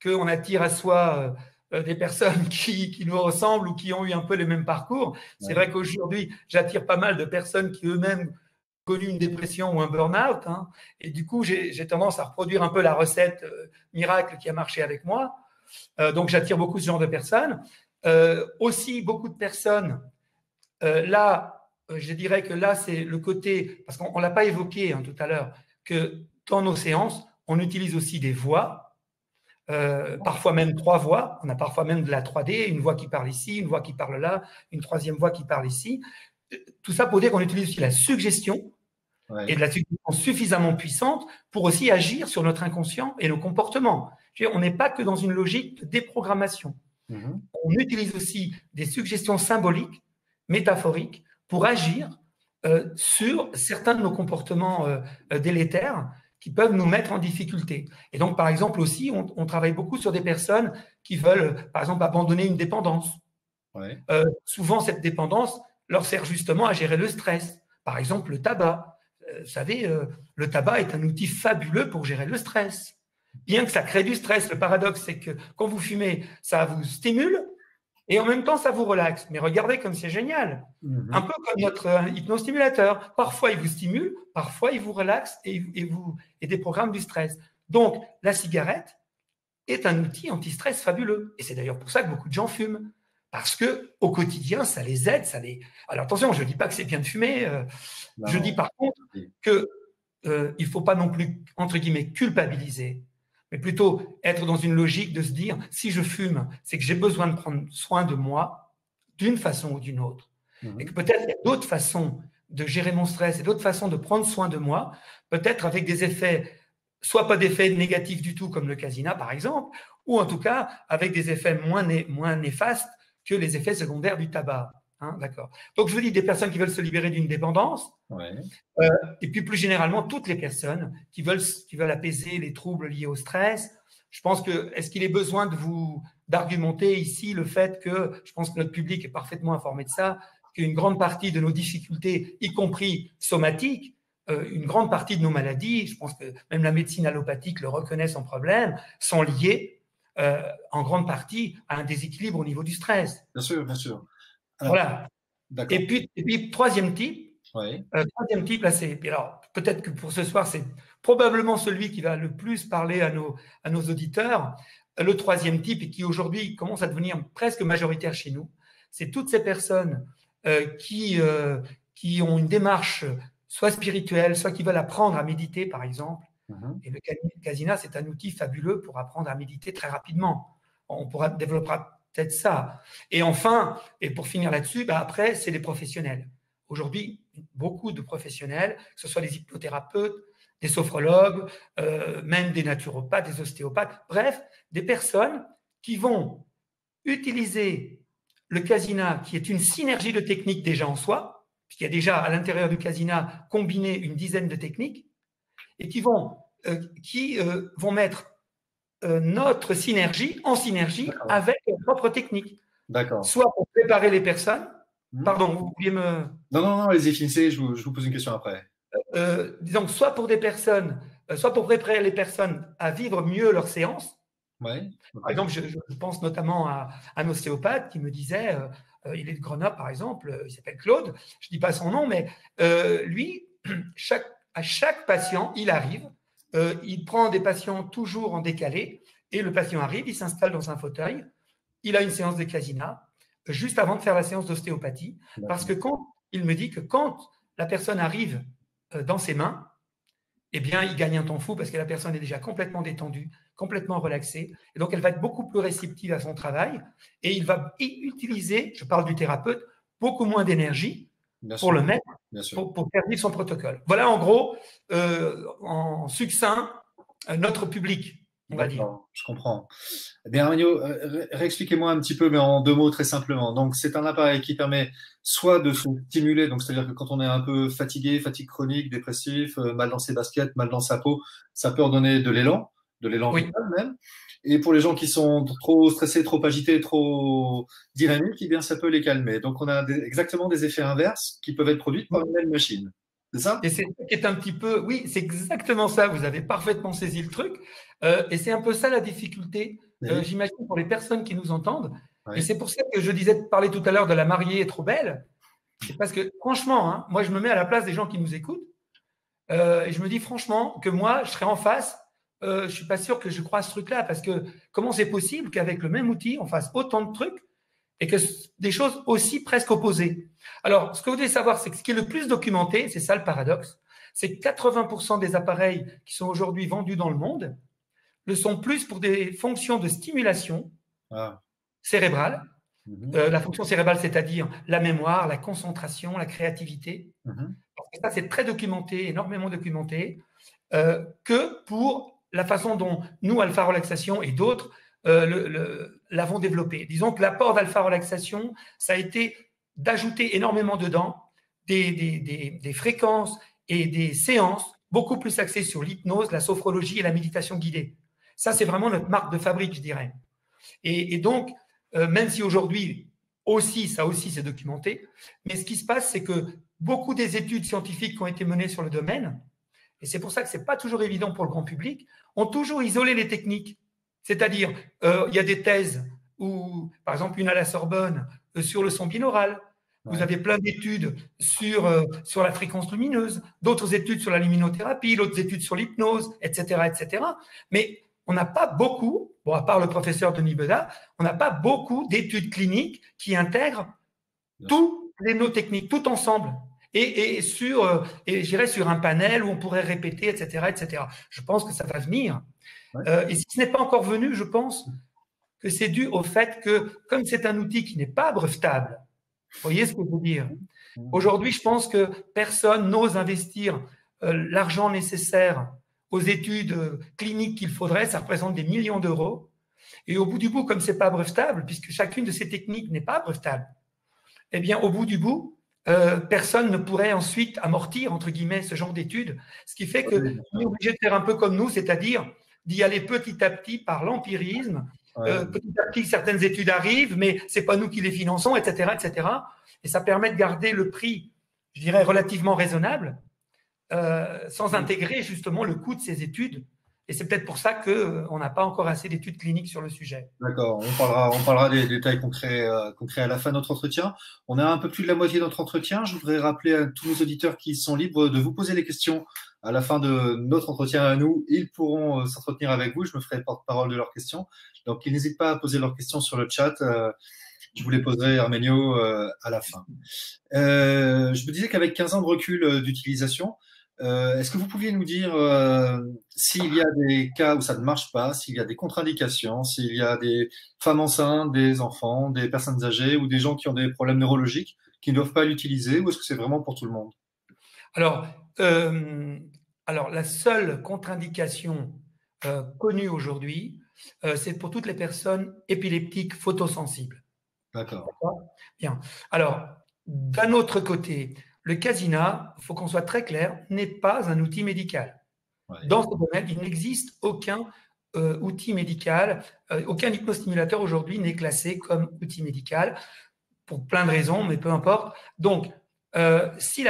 [SPEAKER 2] qu'on attire à soi des personnes qui nous ressemblent ou qui ont eu un peu le même parcours. C'est vrai qu'aujourd'hui, j'attire pas mal de personnes qui eux-mêmes connu une dépression ou un burn-out, hein, et du coup, j'ai tendance à reproduire un peu la recette miracle qui a marché avec moi. Donc, j'attire beaucoup ce genre de personnes. Aussi, beaucoup de personnes, là, je dirais que là, c'est le côté, parce qu'on ne l'a pas évoqué hein, tout à l'heure, que dans nos séances, on utilise aussi des voix, parfois même 3 voix. On a parfois même de la 3D, une voix qui parle ici, une voix qui parle là, une troisième voix qui parle ici. Tout ça pour dire qu'on utilise aussi la suggestion et de la suggestion suffisamment puissante pour aussi agir sur notre inconscient et nos comportements. On n'est pas que dans une logique de déprogrammation. On utilise aussi des suggestions symboliques, métaphoriques, pour agir sur certains de nos comportements délétères qui peuvent nous mettre en difficulté. Et donc, par exemple, aussi, on travaille beaucoup sur des personnes qui veulent, par exemple, abandonner une dépendance. Souvent, cette dépendance leur sert justement à gérer le stress. Par exemple, le tabac. Vous savez, le tabac est un outil fabuleux pour gérer le stress. Bien que ça crée du stress, le paradoxe, c'est que quand vous fumez, ça vous stimule et en même temps, ça vous relaxe. Mais regardez comme c'est génial. Un peu comme notre hypnostimulateur. Parfois, il vous stimule, parfois, il vous relaxe et déprogramme du stress. Donc, la cigarette est un outil anti-stress fabuleux. Et c'est d'ailleurs pour ça que beaucoup de gens fument. Parce qu'au quotidien, ça les aide. Alors attention, je ne dis pas que c'est bien de fumer. Je dis par contre qu'il ne faut pas non plus, entre guillemets, culpabiliser, mais plutôt être dans une logique de se dire, si je fume, c'est que j'ai besoin de prendre soin de moi d'une façon ou d'une autre. Et que peut-être il y a d'autres façons de gérer mon stress et d'autres façons de prendre soin de moi, peut-être avec des effets, soit pas d'effets négatifs du tout, comme le casina par exemple, ou en tout cas avec des effets moins néfastes que les effets secondaires du tabac. Hein, d'accord. Donc, je vous dis des personnes qui veulent se libérer d'une dépendance, et puis plus généralement, toutes les personnes qui veulent apaiser les troubles liés au stress. Je pense que, est-ce qu'il est besoin d'argumenter ici le fait que, je pense que notre public est parfaitement informé de ça, qu'une grande partie de nos difficultés, y compris somatiques, une grande partie de nos maladies, je pense que même la médecine allopathique le reconnaît sans problème, sont liées en grande partie à un déséquilibre au niveau du stress.
[SPEAKER 1] Bien sûr, bien sûr.
[SPEAKER 2] Alors, voilà. Et puis, troisième type, là, alors peut-être que pour ce soir, c'est probablement celui qui va le plus parler à nos auditeurs. Le troisième type, et qui aujourd'hui commence à devenir presque majoritaire chez nous, c'est toutes ces personnes qui ont une démarche soit spirituelle, soit qui veulent apprendre à méditer, par exemple. Et le casina, c'est un outil fabuleux pour apprendre à méditer très rapidement. On développera peut-être ça. Et enfin, et pour finir là-dessus, après, c'est les professionnels. Aujourd'hui, beaucoup de professionnels, que ce soit des hypnothérapeutes, des sophrologues, même des naturopathes, des ostéopathes, bref, des personnes qui vont utiliser le casina, qui est une synergie de techniques déjà en soi, puisqu'il y a déjà à l'intérieur du casina combiné une dizaine de techniques, et qui vont mettre notre synergie en synergie avec leur propre technique. Soit pour préparer les personnes. Pardon, vous vouliez me…
[SPEAKER 1] Non, allez-y, finissez, je vous pose une question après.
[SPEAKER 2] Disons, soit pour des personnes, soit pour préparer les personnes à vivre mieux leur séance. Par exemple, je pense notamment à un ostéopathe qui me disait, il est de Grenoble par exemple, il s'appelle Claude, je ne dis pas son nom, mais lui, à chaque patient, il arrive, il prend des patients toujours en décalé, et le patient arrive, il s'installe dans un fauteuil, il a une séance de casina, juste avant de faire la séance d'ostéopathie, parce que il me dit que quand la personne arrive dans ses mains, eh bien, il gagne un temps fou parce que la personne est déjà complètement détendue, complètement relaxée, et donc elle va être beaucoup plus réceptive à son travail, et il va utiliser, je parle du thérapeute, beaucoup moins d'énergie pour le mettre, pour faire vivre son protocole. Voilà en gros, en succinct, notre public, on va dire.
[SPEAKER 1] Je comprends. Eh bien, Armagno, réexpliquez-moi un petit peu, mais en 2 mots très simplement. Donc, c'est un appareil qui permet soit de se stimuler, donc c'est-à-dire que quand on est un peu fatigué, fatigue chronique, dépressif, mal dans ses baskets, mal dans sa peau, ça peut redonner de l'élan vital même. Et pour les gens qui sont trop stressés, trop agités, trop dynamiques, eh bien, ça peut les calmer. Donc, on a exactement des effets inverses qui peuvent être produits par une même machine. C'est ça?
[SPEAKER 2] Et c'est un petit peu, oui, c'est exactement ça. Vous avez parfaitement saisi le truc. Et c'est un peu ça la difficulté, j'imagine, pour les personnes qui nous entendent. Et c'est pour ça que je disais de parler tout à l'heure de la mariée est trop belle. C'est parce que, franchement, moi, je me mets à la place des gens qui nous écoutent. Et je me dis franchement que moi, je serais en face. Je suis pas sûr que je crois à ce truc-là, parce que comment c'est possible qu'avec le même outil, on fasse autant de trucs et que des choses aussi presque opposées. Alors, ce que vous devez savoir, c'est que ce qui est le plus documenté, c'est ça le paradoxe, c'est que 80% des appareils qui sont aujourd'hui vendus dans le monde le sont plus pour des fonctions de stimulation cérébrale. La fonction cérébrale, c'est-à-dire la mémoire, la concentration, la créativité. Parce que ça, c'est très documenté, énormément documenté, que pour la façon dont nous, Alpha Relaxation et d'autres, l'avons développé. Disons que l'apport d'Alpha Relaxation, ça a été d'ajouter énormément dedans des fréquences et des séances beaucoup plus axées sur l'hypnose, la sophrologie et la méditation guidée. Ça, c'est vraiment notre marque de fabrique, je dirais. Et donc, même si aujourd'hui, ça aussi, c'est documenté, mais ce qui se passe, c'est que beaucoup des études scientifiques qui ont été menées sur le domaine, et c'est pour ça que ce n'est pas toujours évident pour le grand public, ont toujours isolé les techniques. C'est-à-dire, il y a des thèses, où, par exemple, une à la Sorbonne, sur le son binaural. Vous avez plein d'études sur la fréquence lumineuse, d'autres études sur la luminothérapie, d'autres études sur l'hypnose, etc., etc. Mais on n'a pas beaucoup, bon, à part le professeur Denis Beda, on n'a pas beaucoup d'études cliniques qui intègrent toutes les techniques, tout ensemble. Et j'irais sur un panel où on pourrait répéter, etc., etc. Je pense que ça va venir. Et si ce n'est pas encore venu, je pense que c'est dû au fait que, comme c'est un outil qui n'est pas brevetable, vous voyez ce que je veux dire? Aujourd'hui, je pense que personne n'ose investir l'argent nécessaire aux études cliniques qu'il faudrait. Ça représente des millions d'euros. Et au bout du bout, comme ce n'est pas brevetable, puisque chacune de ces techniques n'est pas brevetable, eh bien, au bout du bout, personne ne pourrait ensuite amortir, entre guillemets, ce genre d'études. Ce qui fait qu'on est obligé de faire un peu comme nous, c'est-à-dire d'y aller petit à petit par l'empirisme. Petit à petit, certaines études arrivent, mais ce n'est pas nous qui les finançons, etc., etc. Et ça permet de garder le prix, je dirais, relativement raisonnable, sans intégrer justement le coût de ces études. Et c'est peut-être pour ça qu'on n'a pas encore assez d'études cliniques sur le sujet.
[SPEAKER 1] D'accord, on parlera des détails concrets à la fin de notre entretien. On a un peu plus de la moitié de notre entretien. Je voudrais rappeler à tous nos auditeurs qui sont libres de vous poser des questions à la fin de notre entretien à nous. Ils pourront s'entretenir avec vous. Je me ferai porte-parole de leurs questions. Donc, ils n'hésitent pas à poser leurs questions sur le chat. Je vous les poserai, Armenio, à la fin. Je me disais qu'avec 15 ans de recul d'utilisation, est-ce que vous pouviez nous dire s'il y a des cas où ça ne marche pas, s'il y a des contre-indications, s'il y a des femmes enceintes, des enfants, des personnes âgées ou des gens qui ont des problèmes neurologiques qui ne doivent pas l'utiliser, ou est-ce que c'est vraiment pour tout le monde?
[SPEAKER 2] Alors, la seule contre-indication connue aujourd'hui, c'est pour toutes les personnes épileptiques photosensibles.
[SPEAKER 1] D'accord.
[SPEAKER 2] Bien. Alors, d'un autre côté, le Casina, il faut qu'on soit très clair, n'est pas un outil médical. Dans ce domaine, il n'existe aucun outil médical, aucun hypnostimulateur aujourd'hui n'est classé comme outil médical, pour plein de raisons, mais peu importe. Donc, si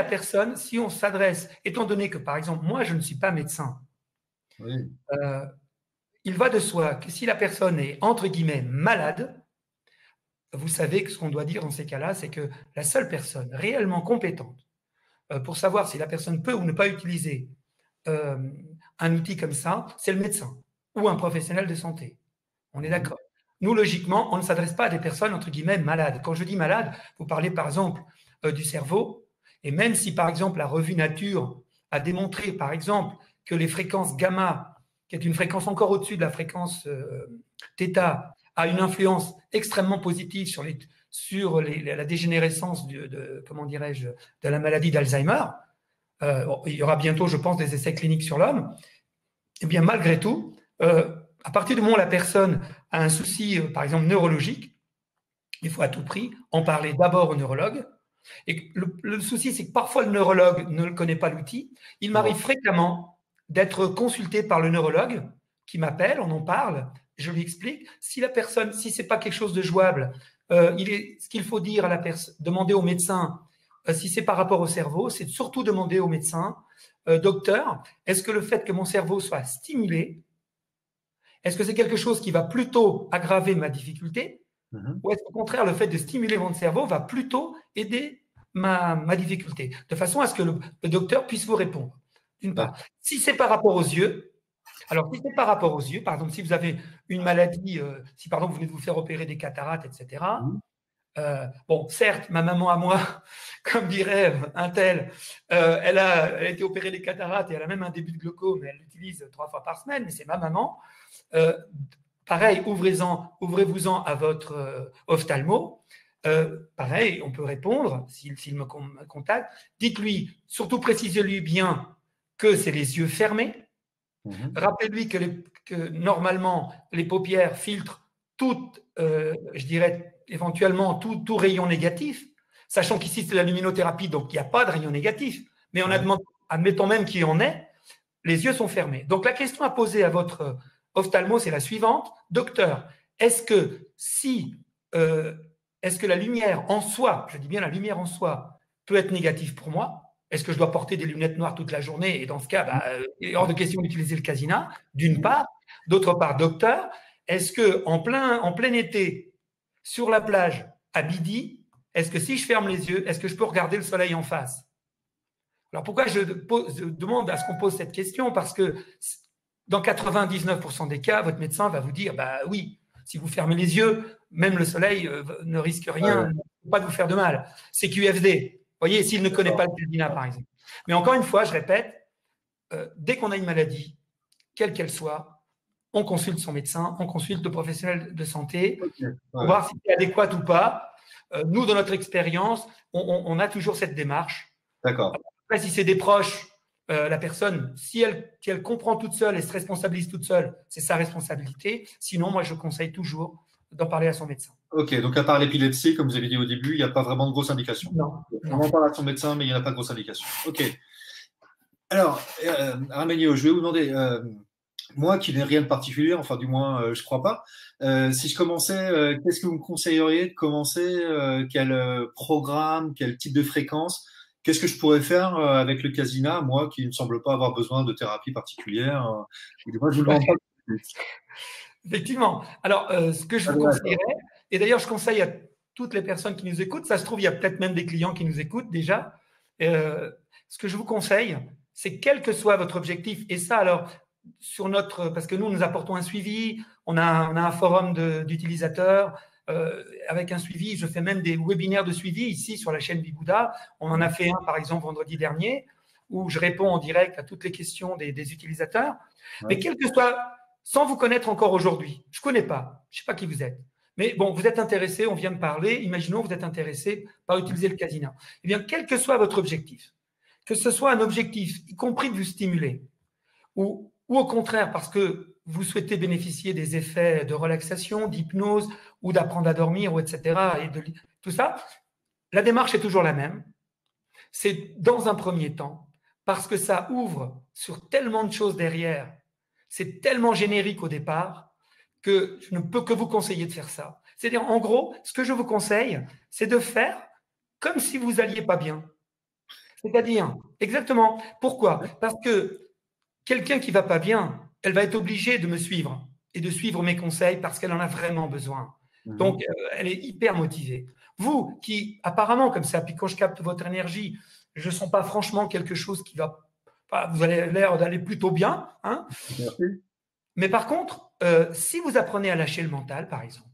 [SPEAKER 2] on s'adresse, étant donné que, par exemple, moi, je ne suis pas médecin, il va de soi que si la personne est, entre guillemets, malade, vous savez que ce qu'on doit dire dans ces cas-là, c'est que la seule personne réellement compétente pour savoir si la personne peut ou ne pas utiliser un outil comme ça, c'est le médecin ou un professionnel de santé. On est d'accord. Nous, logiquement, on ne s'adresse pas à des personnes, entre guillemets, malades. Quand je dis malade, vous parlez, par exemple, du cerveau. Et même si, par exemple, la revue Nature a démontré, par exemple, que les fréquences gamma, qui est une fréquence encore au-dessus de la fréquence θ, a une influence extrêmement positive sur la dégénérescence comment dirais-je, de la maladie d'Alzheimer. Il y aura bientôt, je pense, des essais cliniques sur l'homme. Eh bien, malgré tout, à partir du moment où la personne a un souci, par exemple, neurologique, il faut à tout prix en parler d'abord au neurologue. Et le souci, c'est que parfois, le neurologue ne connaît pas l'outil. Il m'arrive fréquemment d'être consulté par le neurologue qui m'appelle, on en parle, je lui explique. Si la personne, si ce n'est pas quelque chose de jouable, ce qu'il faut dire à la personne, demander au médecin, si c'est par rapport au cerveau, c'est surtout demander au médecin, docteur, est-ce que le fait que mon cerveau soit stimulé, est-ce que c'est quelque chose qui va plutôt aggraver ma difficulté ou est-ce qu'au contraire, le fait de stimuler mon cerveau va plutôt aider ma difficulté, de façon à ce que le docteur puisse vous répondre. d'une part. Si c'est par rapport aux yeux, alors si c'est par rapport aux yeux, par exemple, si vous avez une maladie, si pardon, vous venez de vous faire opérer des cataractes, etc. Bon, certes, ma maman à moi, comme dirait un tel, elle a été opérée des cataractes et elle a même un début de glaucome, elle l'utilise 3 fois par semaine, mais c'est ma maman. Pareil, ouvrez-vous-en à votre ophtalmo. Pareil, on peut répondre, s'il me contacte, dites-lui, surtout précisez-lui bien que c'est les yeux fermés. Rappelez-lui que normalement, les paupières filtrent tout, je dirais éventuellement, tout rayon négatif, sachant qu'ici, c'est la luminothérapie, donc il n'y a pas de rayon négatif. Mais on a demandé, admettons même qu'il y en ait, les yeux sont fermés. Donc la question à poser à votre ophtalmo, c'est la suivante. Docteur, est-ce que la lumière en soi, je dis bien la lumière en soi, peut être négative pour moi? Est-ce que je dois porter des lunettes noires toute la journée? Et dans ce cas, il est hors de question d'utiliser le Casina, d'une part. D'autre part, docteur, est-ce que en plein été, sur la plage, à midi, est-ce que si je ferme les yeux, est-ce que je peux regarder le soleil en face? Alors pourquoi je demande à ce qu'on pose cette question? Parce que dans 99% des cas, votre médecin va vous dire, bah oui, si vous fermez les yeux, même le soleil ne risque rien, ne peut pas vous faire de mal. C'est QFD. Vous voyez, s'il ne connaît pas le Casina, par exemple. Mais encore une fois, je répète, dès qu'on a une maladie, quelle qu'elle soit, on consulte son médecin, on consulte le professionnel de santé pour voir si c'est adéquat ou pas. Nous, dans notre expérience, on a toujours cette démarche.
[SPEAKER 1] D'accord.
[SPEAKER 2] Après, si c'est des proches, la personne, si elle comprend toute seule et se responsabilise toute seule, c'est sa responsabilité. Sinon, moi, je conseille toujours d'en parler à son médecin.
[SPEAKER 1] Ok, donc à part l'épilepsie, comme vous avez dit au début, il n'y a pas vraiment de grosses indications.
[SPEAKER 2] Non.
[SPEAKER 1] On en parle à son médecin, mais il n'y en a pas de grosses indications. Ok. Alors, Arménio, je vais vous demander, moi qui n'ai rien de particulier, enfin du moins, je crois pas, si je commençais, qu'est-ce que vous me conseilleriez de commencer, quel programme, quel type de fréquence? Qu'est-ce que je pourrais faire avec le Casina, moi qui ne semble pas avoir besoin de thérapie particulière? Moi, je vous le demande pas tout de suite.
[SPEAKER 2] Effectivement. Alors, ce que je vous conseillerais, et d'ailleurs, je conseille à toutes les personnes qui nous écoutent, ça se trouve, il y a peut-être même des clients qui nous écoutent déjà. Ce que je vous conseille, c'est quel que soit votre objectif, et ça, alors, parce que nous apportons un suivi, on a un forum d'utilisateurs, avec un suivi, je fais même des webinaires de suivi ici sur la chaîne Bibouda. On en a fait un, par exemple, vendredi dernier, où je réponds en direct à toutes les questions des utilisateurs. Mais quel que soit, sans vous connaître encore aujourd'hui, je ne connais pas, je ne sais pas qui vous êtes, mais bon, vous êtes intéressé, on vient me parler, imaginons que vous êtes intéressé par utiliser le Casina. Eh bien, quel que soit votre objectif, que ce soit un objectif, y compris de vous stimuler, ou au contraire, parce que vous souhaitez bénéficier des effets de relaxation, d'hypnose, ou d'apprendre à dormir, ou etc., et tout ça, la démarche est toujours la même. C'est dans un premier temps, parce que ça ouvre sur tellement de choses derrière, c'est tellement générique au départ, que je ne peux que vous conseiller de faire ça. C'est-à-dire, en gros, ce que je vous conseille, c'est de faire comme si vous n'alliez pas bien. C'est-à-dire, exactement. Pourquoi? Parce que quelqu'un qui ne va pas bien, elle va être obligée de me suivre et de suivre mes conseils parce qu'elle en a vraiment besoin. Donc, elle est hyper motivée. Vous, qui apparemment, comme ça, puis quand je capte votre énergie, je ne sens pas franchement quelque chose qui va... Vous avez l'air d'aller plutôt bien. Hein.
[SPEAKER 1] Merci.
[SPEAKER 2] Mais par contre, si vous apprenez à lâcher le mental, par exemple,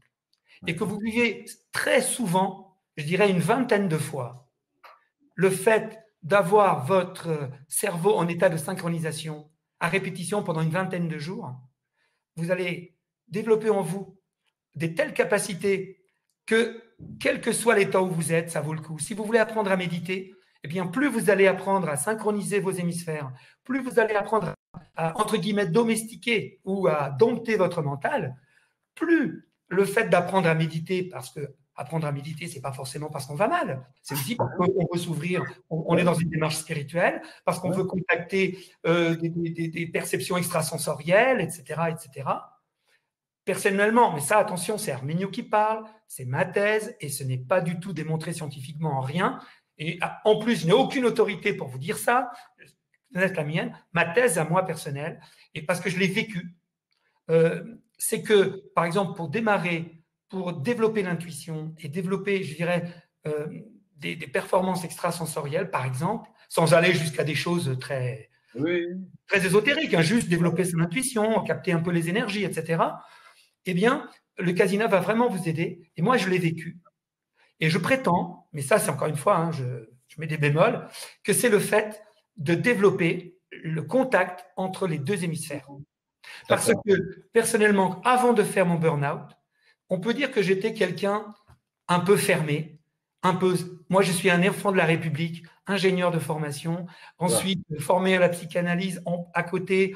[SPEAKER 2] et que vous vivez très souvent, je dirais une vingtaine de fois, le fait d'avoir votre cerveau en état de synchronisation à répétition pendant une vingtaine de jours, vous allez développer en vous des telles capacités que, quel que soit l'état où vous êtes, ça vaut le coup. Si vous voulez apprendre à méditer, eh bien, plus vous allez apprendre à synchroniser vos hémisphères, plus vous allez apprendre à, entre guillemets, domestiquer ou à dompter votre mental, plus le fait d'apprendre à méditer, parce que apprendre à méditer, c'est pas forcément parce qu'on va mal, c'est aussi parce qu'on veut s'ouvrir, on est dans une démarche spirituelle, parce qu'on veut contacter des perceptions extrasensorielles, etc., etc. Personnellement, mais ça, attention, c'est Arménio qui parle, c'est ma thèse, et ce n'est pas du tout démontré scientifiquement en rien. Et en plus, je n'ai aucune autorité pour vous dire ça, c'est la mienne, ma thèse à moi personnelle, et parce que je l'ai vécu, c'est que, par exemple, pour démarrer, pour développer l'intuition et développer, je dirais, des performances extrasensorielles, par exemple, sans aller jusqu'à des choses très,
[SPEAKER 1] Oui,
[SPEAKER 2] très ésotérique, hein, juste développer son intuition, capter un peu les énergies, etc. Eh bien, le Casina va vraiment vous aider. Et moi, je l'ai vécu. Et je prétends, mais ça, c'est encore une fois, hein, je mets des bémols, que c'est le fait de développer le contact entre les deux hémisphères. Parce
[SPEAKER 1] d'accord.
[SPEAKER 2] que, personnellement, avant de faire mon burn-out, on peut dire que j'étais quelqu'un un peu fermé, un peu. Moi, je suis un enfant de la République, ingénieur de formation,
[SPEAKER 1] Voilà.
[SPEAKER 2] ensuite formé à la psychanalyse à côté,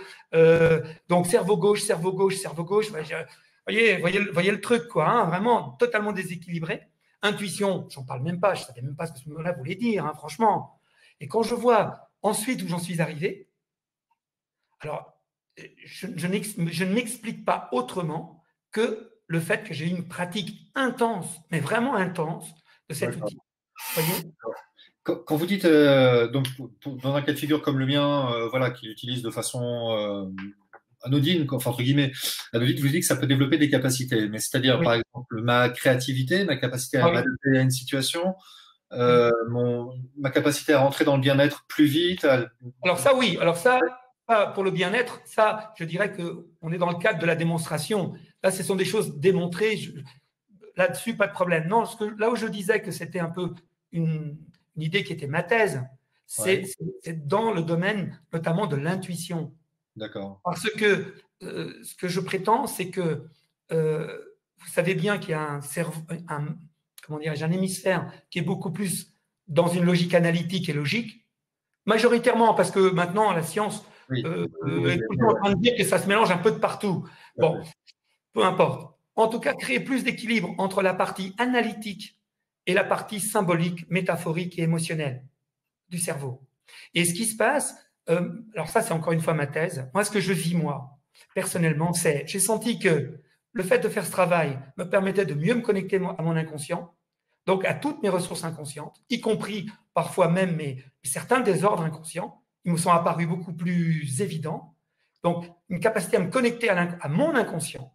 [SPEAKER 2] donc cerveau gauche, cerveau gauche, cerveau gauche. Voyez le truc, quoi, hein, vraiment totalement déséquilibré. Intuition, j'en parle même pas, je savais même pas ce que ce mot-là voulait dire, hein, franchement. Et quand je vois ensuite où j'en suis arrivé, alors je ne m'explique pas autrement que le fait que j'ai eu une pratique intense, mais vraiment intense, de cet
[SPEAKER 1] D'accord.
[SPEAKER 2] outil. Voyez.
[SPEAKER 1] Quand vous dites, donc, dans un cas de figure comme le mien, voilà, qui l'utilise de façon anodine, quoi, enfin, entre guillemets, anodine, vous dites que ça peut développer des capacités. Mais c'est-à-dire,
[SPEAKER 2] Oui,
[SPEAKER 1] par exemple, ma créativité, ma capacité
[SPEAKER 2] ah
[SPEAKER 1] à
[SPEAKER 2] oui,
[SPEAKER 1] m'adapter à une situation,
[SPEAKER 2] oui.
[SPEAKER 1] ma capacité à rentrer dans le bien-être plus vite.
[SPEAKER 2] Alors ça, oui. Alors ça, pour le bien-être, ça, je dirais que on est dans le cadre de la démonstration. Là, ce sont des choses démontrées. Là-dessus, pas de problème. Non, là où je disais que c'était un peu une, une idée qui était ma thèse,
[SPEAKER 1] Ouais,
[SPEAKER 2] c'est dans le domaine notamment de l'intuition.
[SPEAKER 1] d'accord.
[SPEAKER 2] Parce que ce que je prétends, c'est que vous savez bien qu'il y a un cerveau, comment dirais-je, un hémisphère qui est beaucoup plus dans une logique analytique et logique, majoritairement parce que maintenant la science
[SPEAKER 1] Oui. Oui, oui,
[SPEAKER 2] est tout le temps en train de dire que ça se mélange un peu de partout.
[SPEAKER 1] tout à
[SPEAKER 2] Bon,
[SPEAKER 1] fait.
[SPEAKER 2] peu importe. En tout cas, créer plus d'équilibre entre la partie analytique et la partie symbolique, métaphorique et émotionnelle du cerveau. Et ce qui se passe, alors ça c'est encore une fois ma thèse, moi ce que je vis moi, personnellement, c'est, j'ai senti que le fait de faire ce travail me permettait de mieux me connecter à mon inconscient, donc à toutes mes ressources inconscientes, y compris parfois même certains désordres inconscients, ils me sont apparus beaucoup plus évidents. Donc une capacité à me connecter à mon inconscient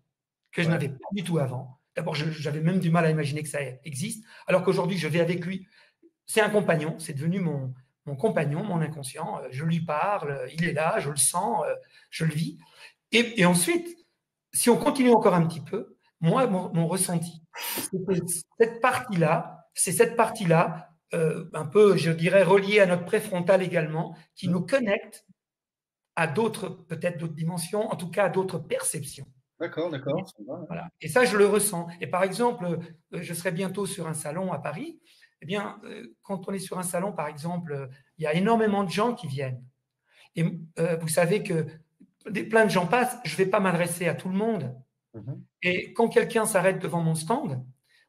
[SPEAKER 2] que je
[SPEAKER 1] Ouais.
[SPEAKER 2] n'avais pas du tout avant. D'abord, j'avais même du mal à imaginer que ça existe, alors qu'aujourd'hui, je vais avec lui. C'est un compagnon, c'est devenu mon compagnon, mon inconscient. Je lui parle, il est là, je le sens, je le vis. Et ensuite, si on continue encore un petit peu, moi, mon ressenti, c'est que c'est cette partie-là, un peu, je dirais, reliée à notre préfrontal également, qui nous
[SPEAKER 1] Hmm.
[SPEAKER 2] connecte à d'autres, peut-être d'autres dimensions, en tout cas à d'autres perceptions.
[SPEAKER 1] D'accord, d'accord. Ça va, ouais.
[SPEAKER 2] Voilà. Et ça, je le ressens. Et par exemple, je serai bientôt sur un salon à Paris. Eh bien, quand on est sur un salon, par exemple, il y a énormément de gens qui viennent. Et vous savez que plein de gens passent. Je ne vais pas m'adresser à tout le monde.
[SPEAKER 1] Mhm.
[SPEAKER 2] Et quand quelqu'un s'arrête devant mon stand,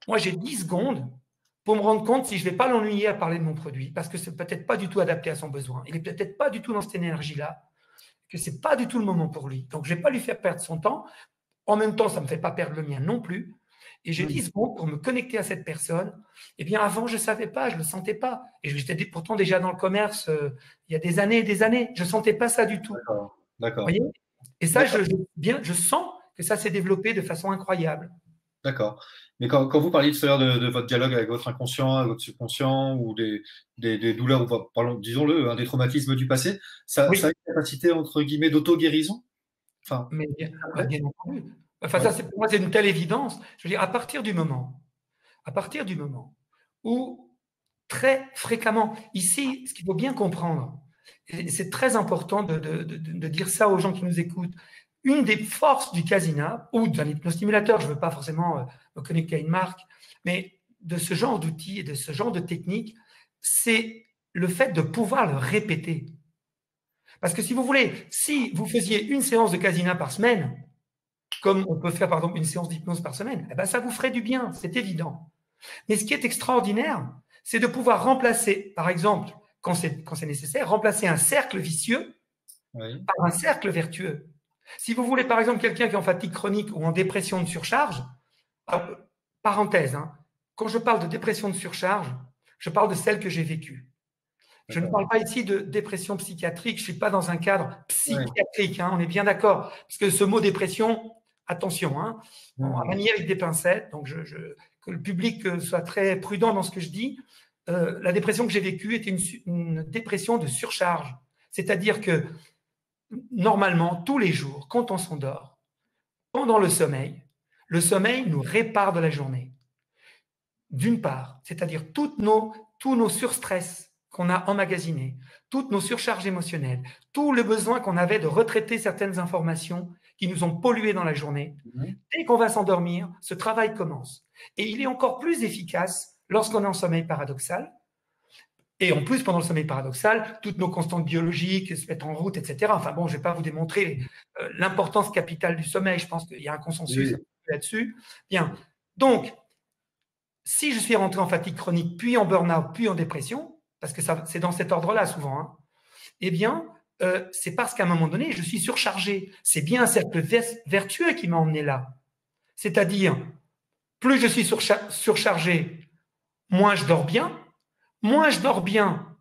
[SPEAKER 2] moi, j'ai 10 secondes pour me rendre compte si je ne vais pas l'ennuyer à parler de mon produit, parce que c'est peut-être pas du tout adapté à son besoin. Il est peut-être pas du tout dans cette énergie-là, que c'est pas du tout le moment pour lui. Donc, je ne vais pas lui faire perdre son temps. En même temps, ça ne me fait pas perdre le mien non plus. Et j'ai 10
[SPEAKER 1] Hmm.
[SPEAKER 2] secondes pour me connecter à cette personne. Eh bien, avant, je ne savais pas, je ne le sentais pas. Et j'étais pourtant déjà dans le commerce il y a des années et des années. Je ne sentais pas ça du tout. Vous
[SPEAKER 1] D'accord, d'accord.
[SPEAKER 2] voyez. Et ça,
[SPEAKER 1] D'accord.
[SPEAKER 2] je sens que ça s'est développé de façon incroyable.
[SPEAKER 1] D'accord. Mais quand vous parliez tout à l'heure de votre dialogue avec votre inconscient, avec votre subconscient, ou des douleurs, ou parlons, disons-le, hein, des traumatismes du passé, ça a
[SPEAKER 2] Oui,
[SPEAKER 1] une capacité, entre guillemets, d'auto-guérison? Enfin,
[SPEAKER 2] mais bien, bah,
[SPEAKER 1] ouais.
[SPEAKER 2] bien entendu. Enfin,
[SPEAKER 1] Ouais.
[SPEAKER 2] ça, pour moi, c'est une telle évidence. Je veux dire, à partir du moment où très fréquemment, ici, ce qu'il faut bien comprendre, et c'est très important de dire ça aux gens qui nous écoutent, une des forces du casina ou d'un hypnostimulateur, je ne veux pas forcément me connecter à une marque, mais de ce genre d'outils et de ce genre de technique, c'est le fait de pouvoir le répéter. Parce que si vous voulez, si vous faisiez une séance de casina par semaine, comme on peut faire par exemple une séance d'hypnose par semaine, eh ben ça vous ferait du bien, c'est évident. Mais ce qui est extraordinaire, c'est de pouvoir remplacer, par exemple, quand c'est nécessaire, remplacer un cercle vicieux
[SPEAKER 1] Oui.
[SPEAKER 2] par un cercle vertueux. Si vous voulez, par exemple, quelqu'un qui est en fatigue chronique ou en dépression de surcharge, alors, parenthèse, hein, quand je parle de dépression de surcharge, je parle de celle que j'ai vécue. Je ne
[SPEAKER 1] D'accord.
[SPEAKER 2] parle pas ici de dépression psychiatrique, je ne suis pas dans un cadre
[SPEAKER 1] Oui.
[SPEAKER 2] psychiatrique, hein, on est bien d'accord. Parce que ce mot dépression, attention, hein, on va
[SPEAKER 1] Mhm.
[SPEAKER 2] manier avec des pincettes, donc que le public soit très prudent dans ce que je dis. La dépression que j'ai vécue était une dépression de surcharge. C'est-à-dire que normalement, tous les jours, quand on s'endort, pendant le sommeil nous répare de la journée. D'une part, c'est-à-dire tous nos surstress qu'on a emmagasinés, toutes nos surcharges émotionnelles, tout le besoin qu'on avait de retraiter certaines informations qui nous ont pollués dans la journée. Dès qu'on va s'endormir, ce travail commence. Et il est encore plus efficace lorsqu'on est en sommeil paradoxal. Et en plus, pendant le sommeil paradoxal, toutes nos constantes biologiques se mettent en route, etc. Enfin bon, je ne vais pas vous démontrer l'importance capitale du sommeil. Je pense qu'il y a un consensus là-dessus. Bien. Donc, si je suis rentré en fatigue chronique, puis en burn-out, puis en dépression, parce que c'est dans cet ordre-là souvent, hein, eh bien, c'est parce qu'à un moment donné, je suis surchargé. C'est bien un cercle vertueux qui m'a emmené là. C'est-à-dire, plus je suis surchargé, moins je dors bien. Moins je dors bien,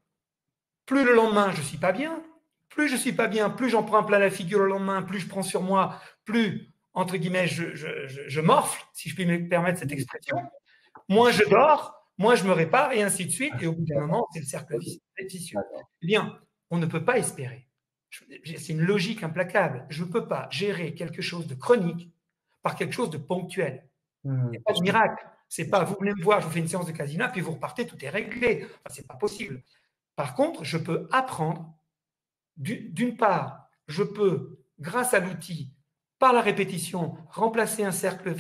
[SPEAKER 2] plus le lendemain je ne suis pas bien. Plus je ne suis pas bien, plus j'en prends plein la figure le lendemain, plus je prends sur moi, plus, entre guillemets, je morfle, si je puis me permettre cette expression. Moins je dors, moins je me répare, et ainsi de suite. Et au bout d'un moment, c'est le cercle vicieux. Eh bien, on ne peut pas espérer. C'est une logique implacable. Je ne peux pas gérer quelque chose de chronique par quelque chose de ponctuel. Il n'y a pas de miracle. C'est pas, vous venez me voir, je vous fais une séance de casino, puis vous repartez, tout est réglé. Enfin, c'est pas possible. Par contre, je peux apprendre. D'une part, je peux, grâce à l'outil, par la répétition, remplacer un cercle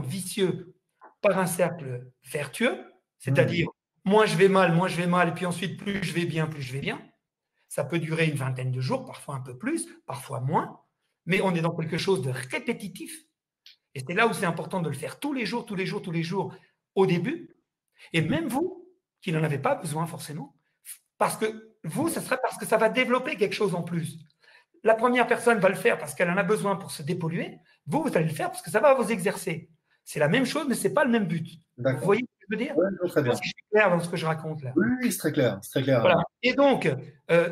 [SPEAKER 2] vicieux par un cercle vertueux, c'est-à-dire moins je vais mal, et puis ensuite plus je vais bien, plus je vais bien. Ça peut durer une vingtaine de jours, parfois un peu plus, parfois moins, mais on est dans quelque chose de répétitif. Et c'est là où c'est important de le faire tous les jours, au début. Et même vous, qui n'en avez pas besoin forcément, parce que vous, ce serait parce que ça va développer quelque chose en plus. La première personne va le faire parce qu'elle en a besoin pour se dépolluer. Vous, vous allez le faire parce que ça va vous exercer. C'est la même chose, mais ce n'est pas le même but. Vous voyez ce que je veux dire?
[SPEAKER 1] Oui, très bien.
[SPEAKER 2] Je suis clair dans ce que je raconte là.
[SPEAKER 1] Oui, c'est très clair. C'est très clair.
[SPEAKER 2] Voilà. Et donc,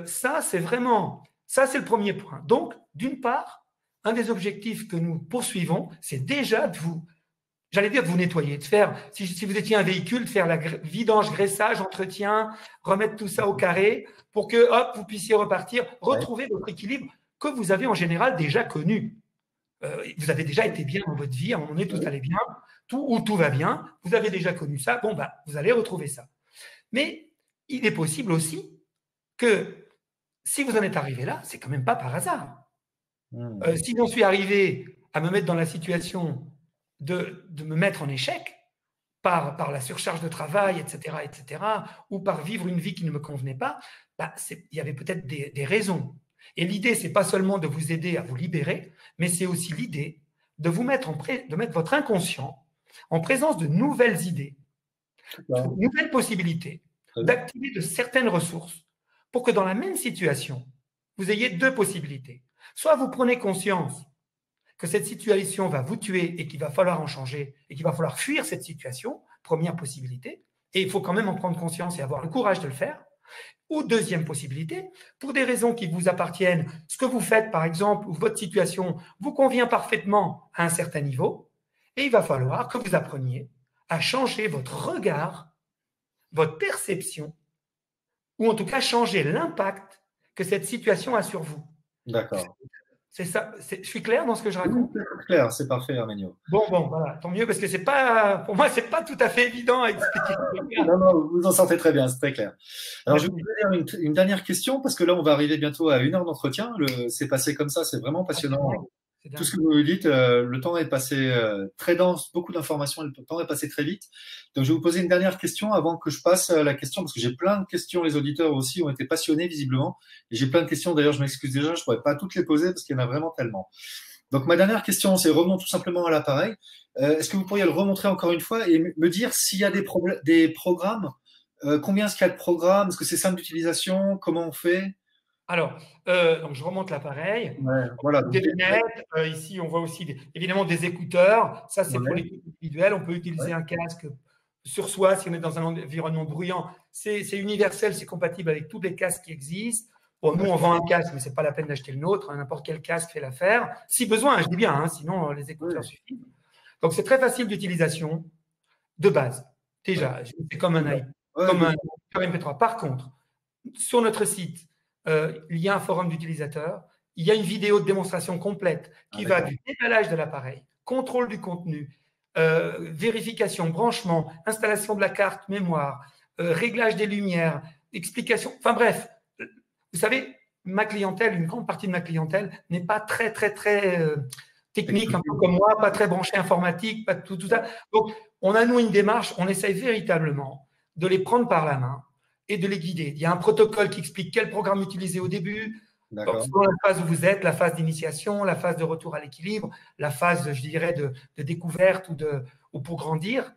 [SPEAKER 2] ça, c'est le premier point. Donc, d'une part, un des objectifs que nous poursuivons, c'est déjà de vous nettoyer, de faire, si vous étiez un véhicule, de faire la vidange, graissage, entretien, remettre tout ça au carré pour que, hop, vous puissiez repartir, retrouver votre équilibre que vous avez en général déjà connu. Vous avez déjà été bien dans votre vie, à un moment donné, tout allait bien, tout va bien, vous avez déjà connu ça, bon, ben, vous allez retrouver ça. Mais il est possible aussi que si vous en êtes arrivé là, c'est quand même pas par hasard. Si j'en suis arrivé à me mettre dans la situation de me mettre en échec par la surcharge de travail, etc., ou par vivre une vie qui ne me convenait pas, bah, il y avait peut-être des raisons. Et l'idée, c'est pas seulement de vous aider à vous libérer, mais c'est aussi l'idée de vous mettre de mettre votre inconscient en présence de nouvelles idées, de nouvelles possibilités, d'activer de certaines ressources pour que dans la même situation, vous ayez deux possibilités. Soit vous prenez conscience que cette situation va vous tuer et qu'il va falloir en changer et qu'il va falloir fuir cette situation, première possibilité, et il faut quand même en prendre conscience et avoir le courage de le faire. Ou deuxième possibilité, pour des raisons qui vous appartiennent, ce que vous faites par exemple, ou votre situation vous convient parfaitement à un certain niveau, et il va falloir que vous appreniez à changer votre regard, votre perception, ou en tout cas changer l'impact que cette situation a sur vous.
[SPEAKER 1] D'accord.
[SPEAKER 2] C'est ça. Je suis clair dans ce que je raconte?
[SPEAKER 1] Oui, c'est clair, c'est parfait, Arménio.
[SPEAKER 2] Bon, voilà, tant mieux, parce que pour moi, c'est pas tout à fait évident à expliquer.
[SPEAKER 1] Non, vous en sortez très bien, c'est très clair. Alors, je vais vous dire une dernière question, parce que là, on va arriver bientôt à 1 heure d'entretien. C'est passé comme ça, c'est vraiment passionnant. Tout ce que vous dites, le temps est passé très dense, beaucoup d'informations, le temps est passé très vite. Donc, je vais vous poser une dernière question avant que je passe à la question, parce que j'ai plein de questions. Les auditeurs aussi ont été passionnés, visiblement. Et j'ai plein de questions. D'ailleurs, je m'excuse déjà, je ne pourrais pas toutes les poser parce qu'il y en a vraiment tellement. Donc, ma dernière question, c'est revenons tout simplement à l'appareil. Est-ce que vous pourriez le remontrer encore une fois et me dire s'il y a des programmes, combien est-ce qu'il y a de programmes, est-ce que c'est simple d'utilisation, comment on fait?
[SPEAKER 2] Alors, donc je remonte l'appareil.
[SPEAKER 1] Ouais, voilà.
[SPEAKER 2] Des lunettes. Ici, on voit aussi évidemment des écouteurs. Ça, c'est pour l'écoute individuelle. On peut utiliser un casque sur soi si on est dans un environnement bruyant. C'est universel, c'est compatible avec tous les casques qui existent. Bon, nous, on vend un casque, mais ce n'est pas la peine d'acheter le nôtre. N'importe quel casque fait l'affaire. Si besoin, je dis bien, hein, sinon les écouteurs suffisent. Donc, c'est très facile d'utilisation de base. Déjà, c'est comme un MP3. Par contre, sur notre site, il y a un forum d'utilisateurs, il y a une vidéo de démonstration complète qui va du déballage de l'appareil, contrôle du contenu, vérification, branchement, installation de la carte mémoire, réglage des lumières, explication, enfin bref, vous savez, ma clientèle, une grande partie de ma clientèle n'est pas très technique, un peu comme moi, pas très branchée informatique, pas tout ça. Donc, on a nous une démarche, on essaye véritablement de les prendre par la main et de les guider. Il y a un protocole qui explique quel programme utiliser au début, selon la phase où vous êtes, la phase d'initiation, la phase de retour à l'équilibre, la phase, je dirais, de découverte ou pour grandir.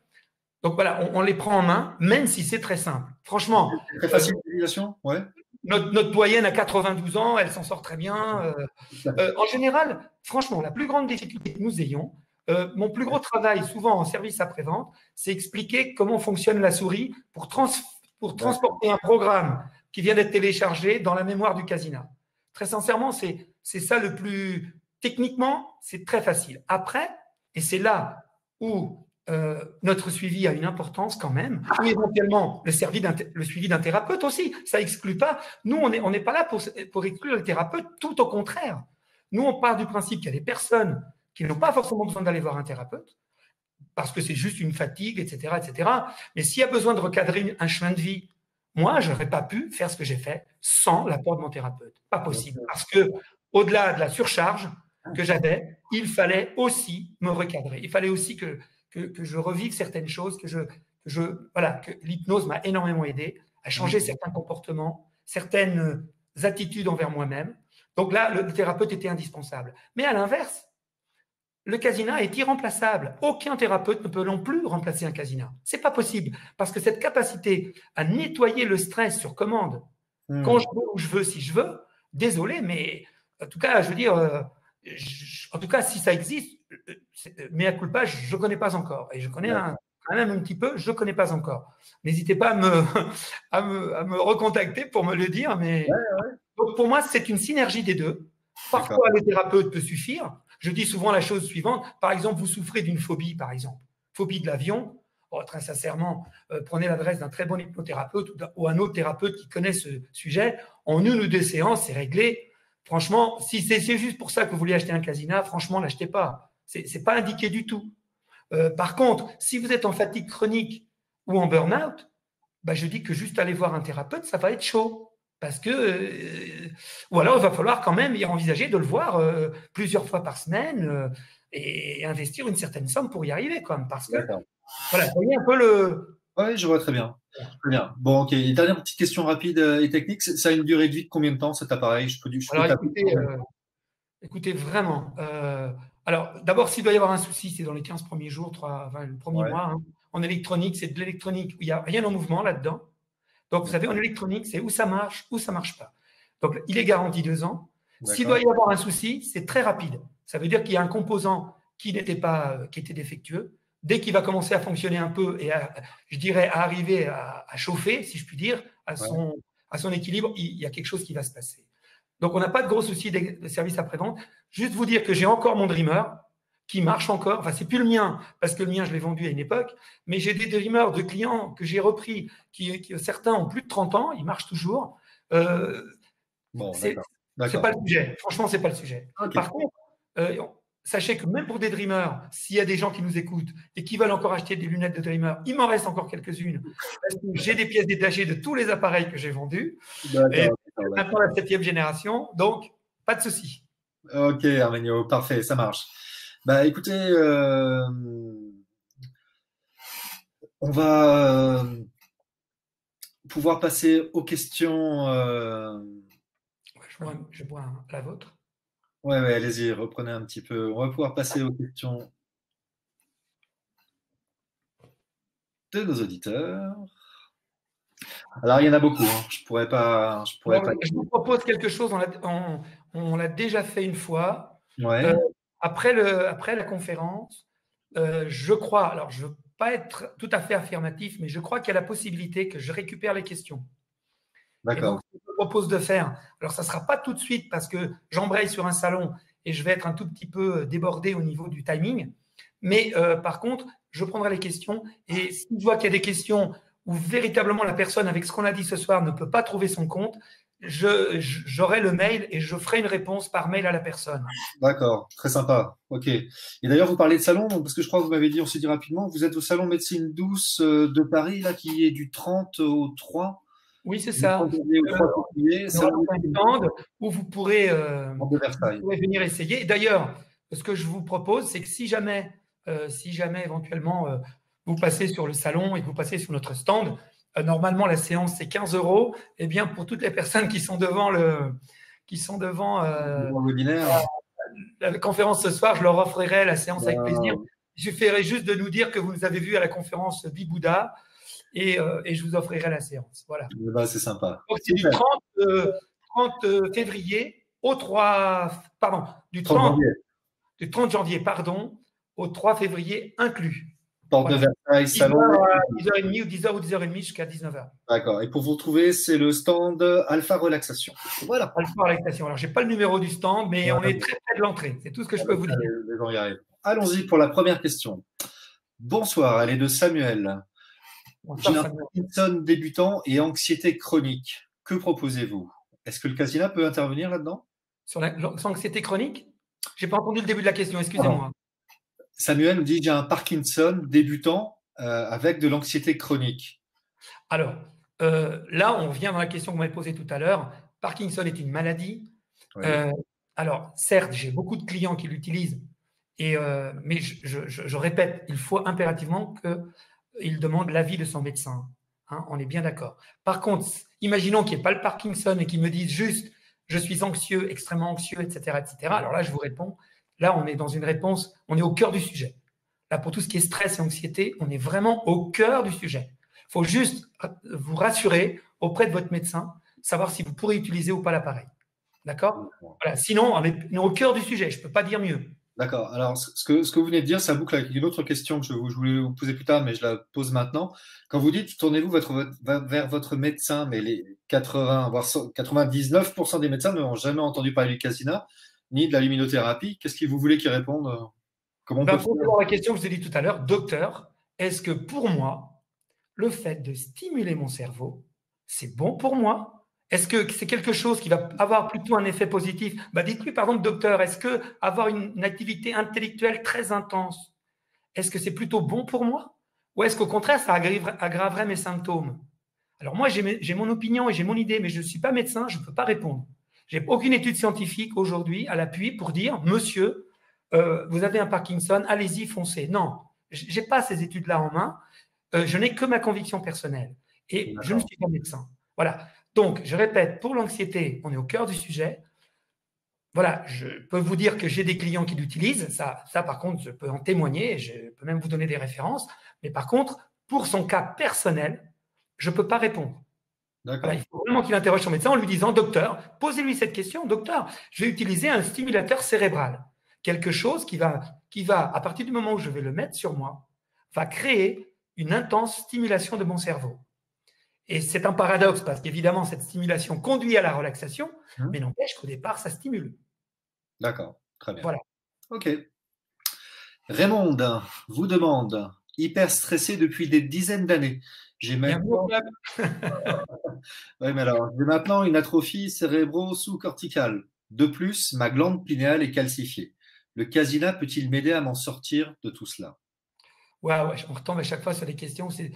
[SPEAKER 2] Donc voilà, on les prend en main, même si c'est très simple. Franchement.
[SPEAKER 1] Très facile d'utilisation, ouais.
[SPEAKER 2] Notre doyenne a 92 ans, elle s'en sort très bien. En général, franchement, la plus grande difficulté que nous ayons, mon plus gros travail, souvent en service après-vente, c'est expliquer comment fonctionne la souris pour transporter un programme qui vient d'être téléchargé dans la mémoire du Casina. Très sincèrement, c'est ça le plus… Techniquement, c'est très facile. Après, et c'est là où notre suivi a une importance quand même, ou éventuellement le suivi d'un thérapeute aussi, ça exclut pas. Nous, on n'est pas là pour exclure le thérapeute, tout au contraire. Nous, on part du principe qu'il y a des personnes qui n'ont pas forcément besoin d'aller voir un thérapeute, parce que c'est juste une fatigue, etc., etc. Mais s'il y a besoin de recadrer un chemin de vie, moi, je n'aurais pas pu faire ce que j'ai fait sans l'apport de mon thérapeute. Pas possible. Parce que, au-delà de la surcharge que j'avais, il fallait aussi me recadrer. Il fallait aussi que je revive certaines choses, voilà, que l'hypnose m'a énormément aidé à changer certains comportements, certaines attitudes envers moi-même. Donc là, le thérapeute était indispensable. Mais à l'inverse, le Casina est irremplaçable. Aucun thérapeute ne peut non plus remplacer un Casina. C'est pas possible, parce que cette capacité à nettoyer le stress sur commande, quand je veux, où je veux, si je veux, désolé, mais en tout cas, je veux dire, en tout cas, si ça existe, mea culpa, je ne connais pas encore. Et je connais quand même un petit peu, je ne connais pas encore. N'hésitez pas à me recontacter pour me le dire. Mais donc pour moi, c'est une synergie des deux. Parfois, le thérapeute peut suffire. Je dis souvent la chose suivante. Par exemple, vous souffrez d'une phobie, par exemple. Phobie de l'avion. Oh, très sincèrement, prenez l'adresse d'un très bon hypnothérapeute ou un autre thérapeute qui connaît ce sujet. En une ou deux séances, c'est réglé. Franchement, si c'est juste pour ça que vous voulez acheter un Casina, franchement, l'achetez pas. C'est pas indiqué du tout. Par contre, si vous êtes en fatigue chronique ou en burn-out, bah, je dis que juste aller voir un thérapeute, ça va être chaud. Parce que, ou alors il va falloir quand même y envisager de le voir plusieurs fois par semaine et investir une certaine somme pour y arriver, quand même. Parce que, voilà, vous voyez un peu le…
[SPEAKER 1] Oui, je vois très bien. Très bien. Bon, ok. Dernière petite question rapide et technique. Ça a une durée de vie de combien de temps, cet appareil?
[SPEAKER 2] Alors, écoutez, vraiment. Alors, d'abord, s'il doit y avoir un souci, c'est dans les 15 premiers jours, le premier mois. Hein. En électronique, c'est de l'électronique où il n'y a rien en mouvement là-dedans. Donc, vous savez, en électronique, c'est où ça marche, où ça ne marche pas. Donc, il est garanti 2 ans. S'il doit y avoir un souci, c'est très rapide. Ça veut dire qu'il y a un composant qui était défectueux. Dès qu'il va commencer à fonctionner un peu et je dirais, à arriver à chauffer, si je puis dire, à son équilibre, il y a quelque chose qui va se passer. Donc, on n'a pas de gros soucis de service après-vente. Juste vous dire que j'ai encore mon Dreamer qui marche encore. Enfin, c'est plus le mien parce que le mien, je l'ai vendu à une époque. Mais j'ai des Dreamers de clients que j'ai repris qui certains ont plus de 30 ans. Ils marchent toujours. C'est pas le sujet. Franchement, c'est pas le sujet. Okay. Par contre, sachez que même pour des Dreamers, s'il y a des gens qui nous écoutent et qui veulent encore acheter des lunettes de Dreamer, il m'en reste encore quelques-unes. Parce que j'ai des pièces détachées de tous les appareils que j'ai vendus. Et maintenant, la 7e génération. Donc, pas de souci.
[SPEAKER 1] Ok, Armenio, parfait, ça marche. Bah, écoutez, on va pouvoir passer aux questions.
[SPEAKER 2] Je bois la vôtre.
[SPEAKER 1] Ouais, allez-y, reprenez un petit peu. On va pouvoir passer aux questions de nos auditeurs. Alors, il y en a beaucoup. Hein. Je pourrais pas.
[SPEAKER 2] Je vous propose quelque chose. On l'a déjà fait une fois.
[SPEAKER 1] Ouais.
[SPEAKER 2] Après la conférence, je crois. Alors, je ne veux pas être tout à fait affirmatif, mais je crois qu'il y a la possibilité que je récupère les questions.
[SPEAKER 1] D'accord.
[SPEAKER 2] Ce que je propose de faire, alors ça ne sera pas tout de suite parce que j'embraye sur un salon et je vais être un tout petit peu débordé au niveau du timing. Mais par contre, je prendrai les questions et si je vois qu'il y a des questions où véritablement la personne, avec ce qu'on a dit ce soir, ne peut pas trouver son compte, j'aurai le mail et je ferai une réponse par mail à la personne.
[SPEAKER 1] D'accord, très sympa. Ok. Et d'ailleurs, vous parlez de salon, parce que je crois que vous m'avez dit, on s'est dit rapidement, vous êtes au salon Médecine Douce de Paris, là, qui est du 30 au 3,
[SPEAKER 2] Oui, c'est
[SPEAKER 1] du
[SPEAKER 2] ça.
[SPEAKER 1] 30 janvier au 3 février,
[SPEAKER 2] On aura
[SPEAKER 1] salon
[SPEAKER 2] un
[SPEAKER 1] Médecine Douce,
[SPEAKER 2] stand où
[SPEAKER 1] de
[SPEAKER 2] vous
[SPEAKER 1] Versailles.
[SPEAKER 2] pourrez venir essayer. Et d'ailleurs, ce que je vous propose, c'est que si jamais éventuellement vous passez sur le salon et que vous passez sur notre stand, normalement la séance c'est 15 €. Eh bien, pour toutes les personnes qui sont devant
[SPEAKER 1] Dans le webinaire.
[SPEAKER 2] la conférence ce soir, je leur offrirai la séance avec plaisir.
[SPEAKER 1] Euh,
[SPEAKER 2] Il suffirait juste de nous dire que vous nous avez vus à la conférence Bibouda et je vous offrirai la séance. Voilà.
[SPEAKER 1] bah, c'est sympa.
[SPEAKER 2] Donc, c'est du
[SPEAKER 1] Super.
[SPEAKER 2] 30 février au 3, pardon,
[SPEAKER 1] 30 janvier.
[SPEAKER 2] du 30 janvier, pardon, au 3 février inclus.
[SPEAKER 1] Porte de
[SPEAKER 2] Voilà.
[SPEAKER 1] Versailles,
[SPEAKER 2] 10h
[SPEAKER 1] salon.
[SPEAKER 2] à 10h30 ou 10h ou 10h30 jusqu'à 19h.
[SPEAKER 1] D'accord. Et pour vous retrouver, c'est le stand Alpha Relaxation. Voilà.
[SPEAKER 2] Alpha Relaxation. Alors, je n'ai pas le numéro du stand, mais on est très près de l'entrée. C'est tout ce que je peux vous dire.
[SPEAKER 1] Les gens y arrivent. Allons-y pour la première question. Bonsoir, elle est de Samuel.
[SPEAKER 2] Bonsoir,
[SPEAKER 1] J'ai un
[SPEAKER 2] Samuel.
[SPEAKER 1] Parkinson débutant et anxiété chronique. Que proposez-vous? Est-ce que le casina peut intervenir là-dedans?
[SPEAKER 2] Sur l'anxiété chronique? Je n'ai pas entendu le début de la question,
[SPEAKER 1] Pardon.
[SPEAKER 2] excusez-moi.
[SPEAKER 1] Samuel me dit j'ai un Parkinson débutant avec de l'anxiété chronique.
[SPEAKER 2] Alors, là, on revient dans la question que vous m'avez posée tout à l'heure. Parkinson est une maladie.
[SPEAKER 1] Oui.
[SPEAKER 2] Alors, certes, j'ai beaucoup de clients qui l'utilisent, mais je répète, il faut impérativement qu'il demande l'avis de son médecin. Hein, on est bien d'accord. Par contre, imaginons qu'il n'y ait pas le Parkinson et qu'il me dise juste je suis anxieux, extrêmement anxieux, etc., etc. Alors là, je vous réponds. Là, on est dans une réponse, on est au cœur du sujet. Là, pour tout ce qui est stress et anxiété, on est vraiment au cœur du sujet. Il faut juste vous rassurer auprès de votre médecin, savoir si vous pourrez utiliser ou pas l'appareil. D'accord? Voilà. Sinon, on est au cœur du sujet. Je ne peux pas dire mieux.
[SPEAKER 1] D'accord. Alors, ce que vous venez de dire, ça boucle avec une autre question que je voulais vous poser plus tard, mais je la pose maintenant. Quand vous dites tournez-vous vers votre médecin, mais les 80, voire 99% des médecins n'ont jamais entendu parler du casina, ni de la luminothérapie. Qu'est-ce que vous voulez qu'ils répondent? Comment on peut faire?
[SPEAKER 2] Pour la question que je vous ai dit tout à l'heure, docteur, est-ce que pour moi, le fait de stimuler mon cerveau, c'est bon pour moi? Est-ce que c'est quelque chose qui va avoir plutôt un effet positif? Dites-lui, par exemple, docteur, est-ce que avoir une activité intellectuelle très intense, est-ce que c'est plutôt bon pour moi? Ou est-ce qu'au contraire, ça aggraverait mes symptômes? Alors moi, j'ai mon opinion et j'ai mon idée, mais je ne suis pas médecin, je ne peux pas répondre. J'ai aucune étude scientifique aujourd'hui à l'appui pour dire, monsieur, vous avez un Parkinson, allez-y, foncez. Non, je n'ai pas ces études-là en main. Je n'ai que ma conviction personnelle. Et je ne suis pas médecin. Voilà. Donc, je répète, pour l'anxiété, on est au cœur du sujet. Voilà, je peux vous dire que j'ai des clients qui l'utilisent. Ça, par contre, je peux en témoigner. Je peux même vous donner des références. Mais par contre, pour son cas personnel, je ne peux pas répondre. Voilà, il faut vraiment qu'il interroge son médecin en lui disant, docteur, posez-lui cette question, docteur, je vais utiliser un stimulateur cérébral. Quelque chose qui va, à partir du moment où je vais le mettre sur moi, va créer une intense stimulation de mon cerveau. Et c'est un paradoxe parce qu'évidemment, cette stimulation conduit à la relaxation, mais n'empêche qu'au départ, ça stimule.
[SPEAKER 1] D'accord, très bien.
[SPEAKER 2] Voilà.
[SPEAKER 1] Ok. Raymond vous demande, hyper stressé depuis des dizaines d'années. J'ai maintenant... ouais, mais alors, j'ai maintenant une atrophie cérébro-sous-corticale. De plus, ma glande pinéale est calcifiée. Le casina peut-il m'aider à m'en sortir de tout cela?
[SPEAKER 2] Ouais, on retombe à chaque fois sur des questions. C'est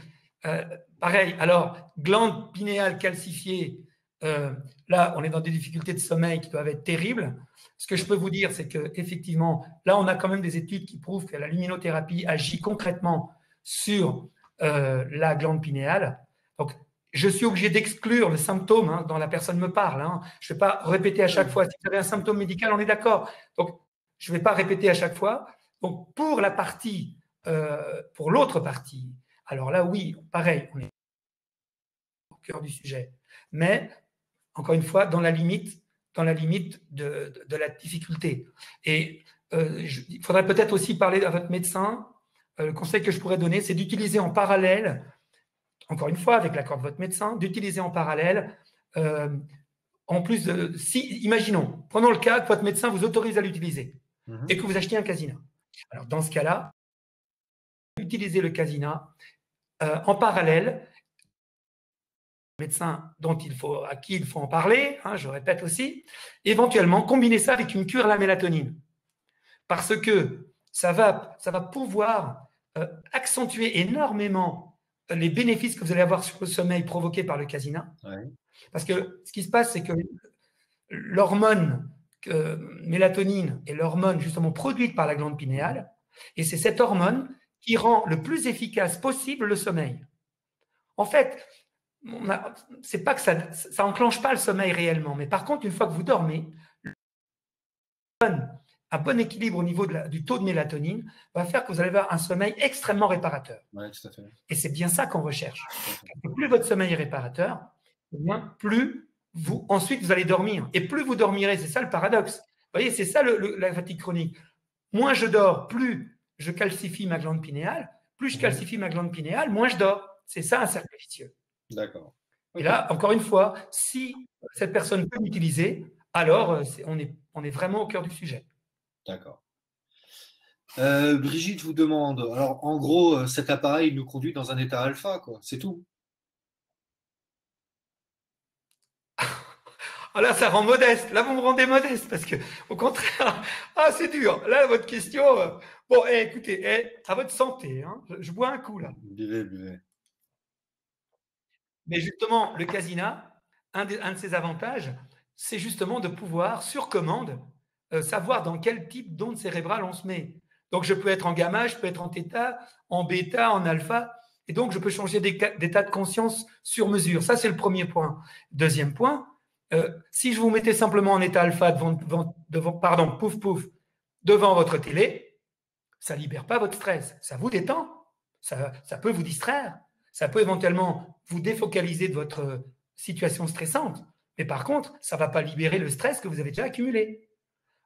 [SPEAKER 2] pareil. Alors, glande pinéale calcifiée, là, on est dans des difficultés de sommeil qui doivent être terribles. Ce que je peux vous dire, c'est qu'effectivement, là, on a quand même des études qui prouvent que la luminothérapie agit concrètement sur la glande pinéale. Donc, je suis obligé d'exclure le symptôme dont la personne me parle. Je ne vais pas répéter à chaque fois. Si vous avez un symptôme médical, on est d'accord. Donc, je ne vais pas répéter à chaque fois. Donc, pour la partie, pour l'autre partie, alors là, oui, pareil, on est au cœur du sujet. Mais, encore une fois, dans la limite de la difficulté. Et il faudrait peut-être aussi parler à votre médecin. Le conseil que je pourrais donner, c'est d'utiliser en parallèle, encore une fois, avec l'accord de votre médecin, d'utiliser en parallèle, en plus de, imaginons, prenons le cas que votre médecin vous autorise à l'utiliser et que vous achetiez un casina. Alors, dans ce cas-là, utilisez le casina en parallèle médecin à qui il faut en parler, hein, je répète aussi, éventuellement combiner ça avec une cure à la mélatonine. Parce que ça va pouvoir accentuer énormément les bénéfices que vous allez avoir sur le sommeil provoqués par le casina.
[SPEAKER 1] Ouais.
[SPEAKER 2] Parce que ce qui se passe, c'est que l'hormone mélatonine est l'hormone justement produite par la glande pinéale, et c'est cette hormone qui rend le plus efficace possible le sommeil. En fait, c'est pas que ça enclenche pas le sommeil réellement, mais par contre, une fois que vous dormez, un bon équilibre au niveau du taux de mélatonine va faire que vous allez avoir un sommeil extrêmement réparateur.
[SPEAKER 1] Ouais, tout à fait.
[SPEAKER 2] Et c'est bien ça qu'on recherche. Plus votre sommeil est réparateur, plus ensuite vous allez dormir. Et plus vous dormirez, c'est ça le paradoxe. Vous voyez, c'est ça la fatigue chronique. Moins je dors, plus je calcifie ma glande pinéale. Plus je calcifie ma glande pinéale, moins je dors. C'est ça un cercle vicieux.
[SPEAKER 1] D'accord.
[SPEAKER 2] Et là, encore une fois, si cette personne peut l'utiliser, alors on est vraiment au cœur du sujet.
[SPEAKER 1] D'accord. Brigitte vous demande, alors en gros, cet appareil nous conduit dans un état alpha, quoi, c'est tout.
[SPEAKER 2] Ah là, ça rend modeste. Là, vous me rendez modeste parce que, au contraire, c'est dur. Là, votre question. Bon, écoutez, à votre santé. Hein, je bois un coup là.
[SPEAKER 1] Buvez, buvez.
[SPEAKER 2] Mais justement, le casina, un de ses avantages, c'est justement de pouvoir, sur commande, savoir dans quel type d'onde cérébrale on se met. Donc, je peux être en gamma, je peux être en θ, en bêta, en alpha. Et donc, je peux changer d'état de conscience sur mesure. Ça, c'est le premier point. Deuxième point, si je vous mettais simplement en état alpha devant votre télé, ça ne libère pas votre stress. Ça vous détend. Ça peut vous distraire. Ça peut éventuellement vous défocaliser de votre situation stressante. Mais par contre, ça ne va pas libérer le stress que vous avez déjà accumulé.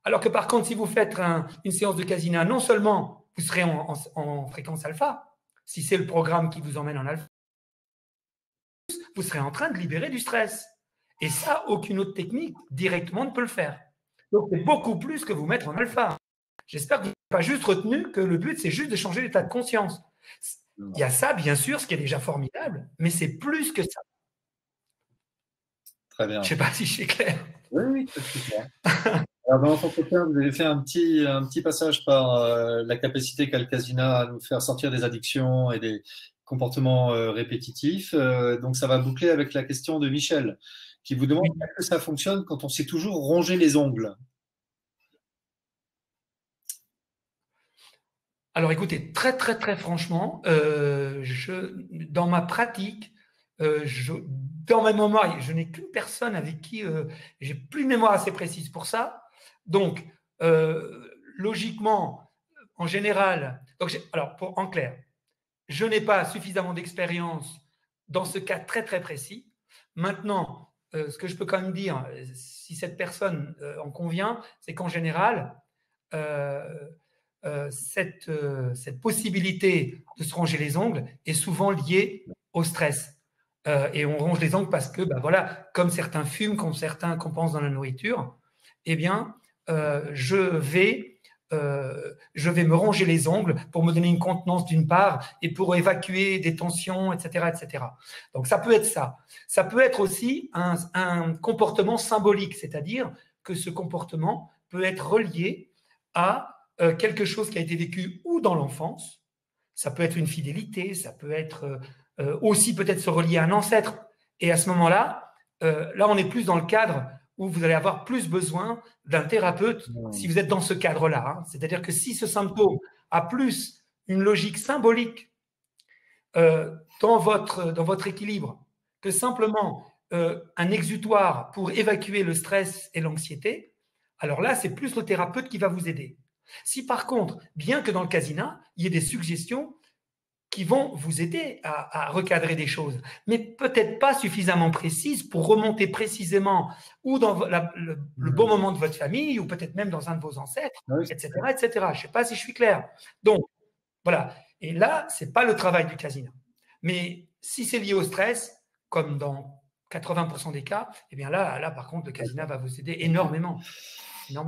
[SPEAKER 2] Alors que par contre, si vous faites une séance de casina, non seulement vous serez en fréquence alpha, si c'est le programme qui vous emmène en alpha, vous serez en train de libérer du stress. Et ça, aucune autre technique directement ne peut le faire. Donc, c'est beaucoup plus que vous mettre en alpha. J'espère que vous n'avez pas juste retenu que le but, c'est juste de changer l'état de conscience. Il y a ça, bien sûr, ce qui est déjà formidable, mais c'est plus que ça.
[SPEAKER 1] Très bien.
[SPEAKER 2] Je ne sais pas si je suis clair.
[SPEAKER 1] Oui, c'est clair. Alors, dans notre entretien, vous avez fait un petit passage par la capacité qu'a le casina à nous faire sortir des addictions et des comportements répétitifs. Donc, ça va boucler avec la question de Michel, qui vous demande est-ce que ça fonctionne quand on sait toujours ronger les ongles?
[SPEAKER 2] Alors, écoutez, très, très, très franchement, dans ma pratique, dans ma mémoire, je n'ai qu'une personne avec qui j'ai plus une mémoire assez précise pour ça. Donc, logiquement, en général, alors en clair, je n'ai pas suffisamment d'expérience dans ce cas très très précis. Maintenant, ce que je peux quand même dire, si cette personne en convient, c'est qu'en général, cette possibilité de se ronger les ongles est souvent liée au stress. Et on ronge les ongles parce que, voilà, comme certains fument, comme certains compensent dans la nourriture, eh bien, je vais me ronger les ongles pour me donner une contenance d'une part et pour évacuer des tensions, etc., etc. Donc, ça peut être ça. Ça peut être aussi un comportement symbolique, c'est-à-dire que ce comportement peut être relié à quelque chose qui a été vécu ou dans l'enfance. Ça peut être une fidélité, ça peut être aussi peut-être se relier à un ancêtre. Et à ce moment-là, là, on est plus dans le cadre où vous allez avoir plus besoin d'un thérapeute si vous êtes dans ce cadre-là. Hein. C'est-à-dire que si ce symptôme a plus une logique symbolique dans votre équilibre que simplement un exutoire pour évacuer le stress et l'anxiété, alors là, c'est plus le thérapeute qui va vous aider. Si par contre, bien que dans le casina, il y ait des suggestions qui vont vous aider à recadrer des choses, mais peut-être pas suffisamment précises pour remonter précisément ou dans le bon moment de votre famille, ou peut-être même dans un de vos ancêtres, etc., etc. Je ne sais pas si je suis clair. Donc, voilà. Et là, ce n'est pas le travail du casina. Mais si c'est lié au stress, comme dans 80% des cas, eh bien là, par contre, le casina va vous aider énormément.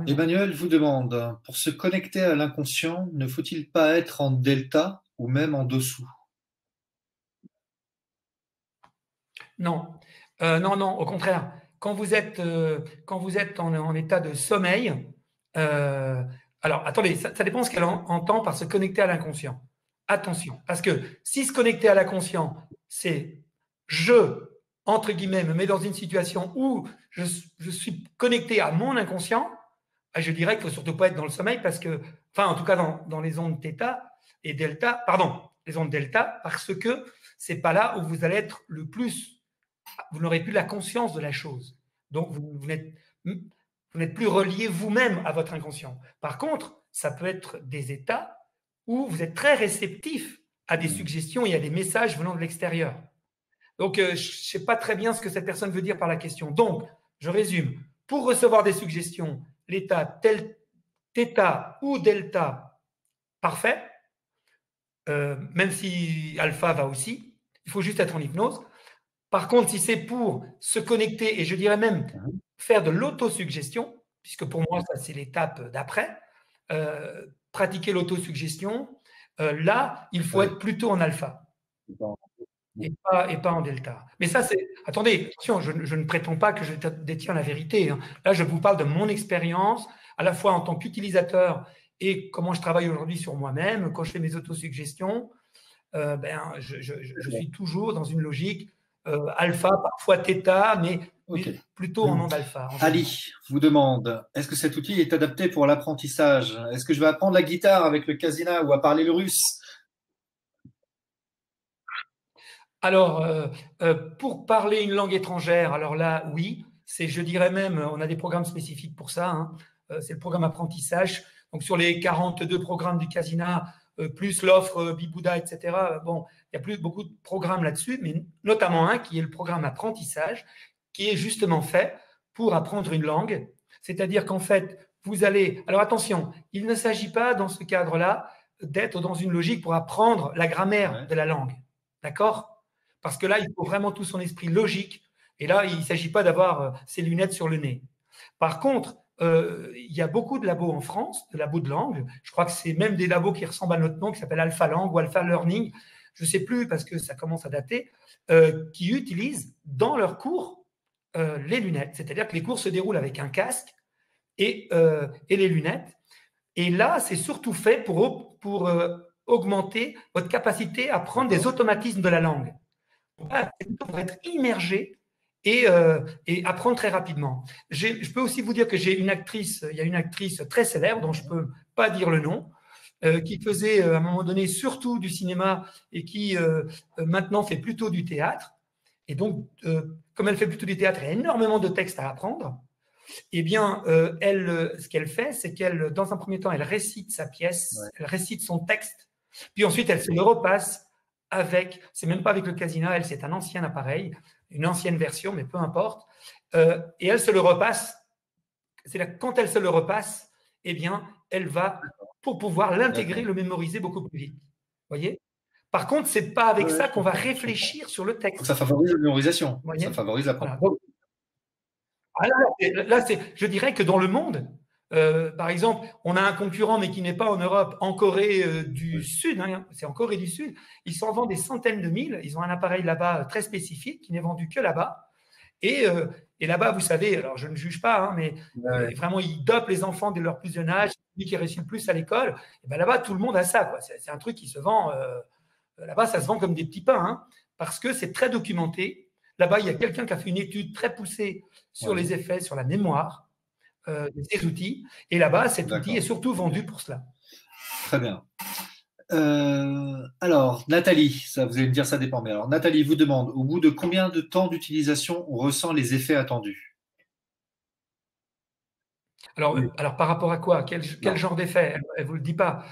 [SPEAKER 1] Emmanuel vous demande, pour se connecter à l'inconscient, ne faut-il pas être en delta ou même en dessous?
[SPEAKER 2] Non. Non, non, au contraire. Quand vous êtes en état de sommeil, euh, alors attendez, ça dépend ce qu'elle entend par se connecter à l'inconscient. Attention, parce que si se connecter à l'inconscient, c'est je, entre guillemets, me mets dans une situation où je suis connecté à mon inconscient, je dirais qu'il ne faut surtout pas être dans le sommeil parce que, enfin, en tout cas, dans les ondes θ et delta, pardon, les ondes delta, parce que c'est pas là où vous allez être le plus, vous n'aurez plus la conscience de la chose. Donc, vous n'êtes plus relié vous-même à votre inconscient. Par contre, ça peut être des états où vous êtes très réceptif à des suggestions et à des messages venant de l'extérieur. Donc, je ne sais pas très bien ce que cette personne veut dire par la question. Donc, je résume. Pour recevoir des suggestions, l'état θ ou delta, parfait, même si alpha va aussi, il faut juste être en hypnose. Par contre, si c'est pour se connecter, et je dirais même faire de l'autosuggestion, puisque pour moi, ça c'est l'étape d'après, pratiquer l'autosuggestion, là, il faut être plutôt en alpha et pas en delta. Mais ça, c'est. Attendez, attention, je ne prétends pas que je détiens la vérité, hein. Là, je vous parle de mon expérience, à la fois en tant qu'utilisateur et comment je travaille aujourd'hui sur moi-même, quand je fais mes autosuggestions. Je suis toujours dans une logique alpha, parfois θ, mais plutôt en onde alpha.
[SPEAKER 1] Ali vous demande, est-ce que cet outil est adapté pour l'apprentissage? Est-ce que je vais apprendre la guitare avec le Kasina ou à parler le russe?
[SPEAKER 2] Alors, pour parler une langue étrangère, alors là, oui, je dirais même, on a des programmes spécifiques pour ça, hein. C'est le programme apprentissage. Donc, sur les 42 programmes du Casina, plus l'offre Bibouda, etc., bon, il y a plus beaucoup de programmes là-dessus, mais notamment un qui est le programme apprentissage, qui est justement fait pour apprendre une langue. C'est-à-dire qu'en fait, vous allez. Alors, attention, il ne s'agit pas, dans ce cadre-là, d'être dans une logique pour apprendre la grammaire de la langue. D'accord? Parce que là, il faut vraiment tout son esprit logique. Et là, il ne s'agit pas d'avoir ses lunettes sur le nez. Par contre, il y a beaucoup de labos en France, de labos de langue. Je crois que c'est même des labos qui ressemblent à notre nom, qui s'appellent Alpha Langue ou Alpha Learning. Je ne sais plus parce que ça commence à dater, qui utilisent dans leurs cours les lunettes. C'est-à-dire que les cours se déroulent avec un casque et les lunettes. Et là, c'est surtout fait pour augmenter votre capacité à prendre des automatismes de la langue. Pour être immergé et apprendre très rapidement. Je peux aussi vous dire que il y a une actrice très célèbre dont je ne peux pas dire le nom, qui faisait à un moment donné surtout du cinéma et qui maintenant fait plutôt du théâtre. Et donc, comme elle fait plutôt du théâtre et énormément de textes à apprendre, eh bien, ce qu'elle fait, c'est qu'elle, dans un premier temps, elle récite sa pièce, elle récite son texte, puis ensuite, elle se le repasse c'est même pas avec le Casina, c'est un ancien appareil, une ancienne version, mais peu importe, et elle se le repasse. C'est là, quand elle se le repasse, eh bien, elle va, pour pouvoir l'intégrer, le mémoriser beaucoup plus vite. Voyez? Par contre, c'est pas avec ça qu'on va réfléchir sur le texte.
[SPEAKER 1] Ça favorise la mémorisation. Ça favorise l'apprentissage.
[SPEAKER 2] Là, je dirais que dans le monde, par exemple, on a un concurrent, mais qui n'est pas en Europe, en Corée du Sud, hein, c'est en Corée du Sud, ils s'en vendent des centaines de mille, ils ont un appareil là-bas très spécifique qui n'est vendu que là-bas. Et là-bas, vous savez, alors je ne juge pas, hein, mais vraiment, ils dopent les enfants dès leur plus jeune âge, celui qui réussit le plus à l'école. Et ben là-bas, tout le monde a ça, quoi. C'est un truc qui se vend, là-bas, ça se vend comme des petits pains, hein, parce que c'est très documenté. Là-bas, il y a quelqu'un qui a fait une étude très poussée sur les effets, sur la mémoire de ces outils. Et là-bas, cet outil est surtout vendu pour cela.
[SPEAKER 1] Très bien. Alors, Nathalie, ça, vous allez me dire ça dépend, mais alors Nathalie vous demande, au bout de combien de temps d'utilisation on ressent les effets attendus?
[SPEAKER 2] Alors, par rapport à quoi? Quel genre d'effet? Elle ne vous le dit pas.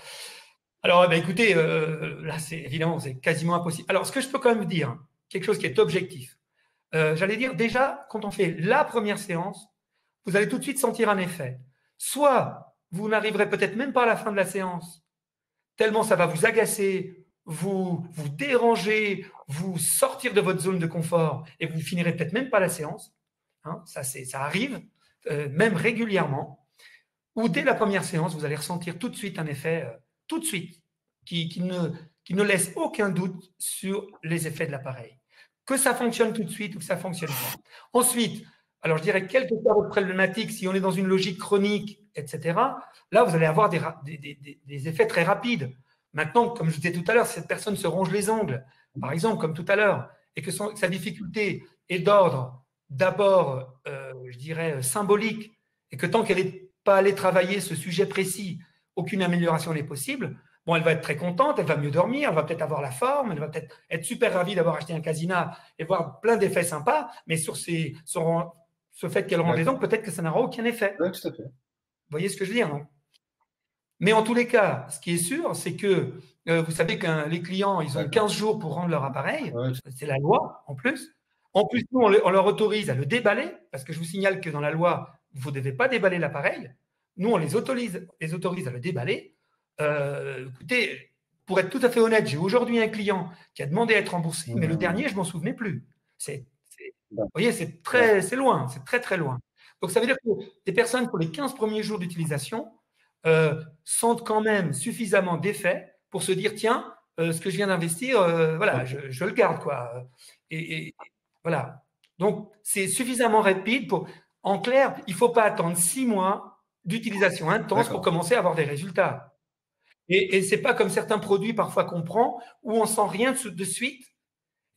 [SPEAKER 2] Alors, écoutez, là, évidemment, c'est quasiment impossible. Alors, ce que je peux quand même dire, quelque chose qui est objectif, j'allais dire déjà, quand on fait la première séance, vous allez tout de suite sentir un effet. Soit vous n'arriverez peut-être même pas à la fin de la séance, tellement ça va vous agacer, vous déranger, vous sortir de votre zone de confort, et vous finirez peut-être même pas la séance. Hein, ça arrive, même régulièrement. Ou dès la première séance, vous allez ressentir tout de suite un effet, tout de suite, qui ne laisse aucun doute sur les effets de l'appareil. que ça fonctionne tout de suite ou que ça ne fonctionne pas. Ensuite, alors je dirais, quelle que soit votre problématique, si on est dans une logique chronique, etc., là, vous allez avoir des effets très rapides. Maintenant, comme je disais tout à l'heure, si cette personne se ronge les ongles, par exemple, comme tout à l'heure, et que sa difficulté est d'ordre d'abord, je dirais, symbolique, et que tant qu'elle n'est pas allée travailler ce sujet précis, aucune amélioration n'est possible, bon, elle va être très contente, elle va mieux dormir, elle va peut-être avoir la forme, elle va peut-être être super ravie d'avoir acheté un Casina et voir plein d'effets sympas, mais sur ce fait qu'elle range les ongles, peut-être que ça n'aura aucun effet.
[SPEAKER 1] Oui, tout à fait.
[SPEAKER 2] Vous voyez ce que je veux dire, non? Mais en tous les cas, ce qui est sûr, c'est que vous savez que les clients, ils ont 15 jours pour rendre leur appareil. Ouais. C'est la loi, en plus. En plus, nous, on leur autorise à le déballer, parce que je vous signale que dans la loi, vous ne devez pas déballer l'appareil. Nous, on les autorise à le déballer. Écoutez, pour être tout à fait honnête, j'ai aujourd'hui un client qui a demandé à être remboursé, mais le dernier, je ne m'en souvenais plus. Vous voyez, c'est loin, c'est très, très loin. Donc, ça veut dire que des personnes, pour les 15 premiers jours d'utilisation, sentent quand même suffisamment d'effets pour se dire, tiens, ce que je viens d'investir, voilà, je le garde, quoi. Et voilà. Donc, c'est suffisamment rapide pour… En clair, il ne faut pas attendre 6 mois d'utilisation intense pour commencer à avoir des résultats. Et ce n'est pas comme certains produits parfois qu'on prend où on ne sent rien de suite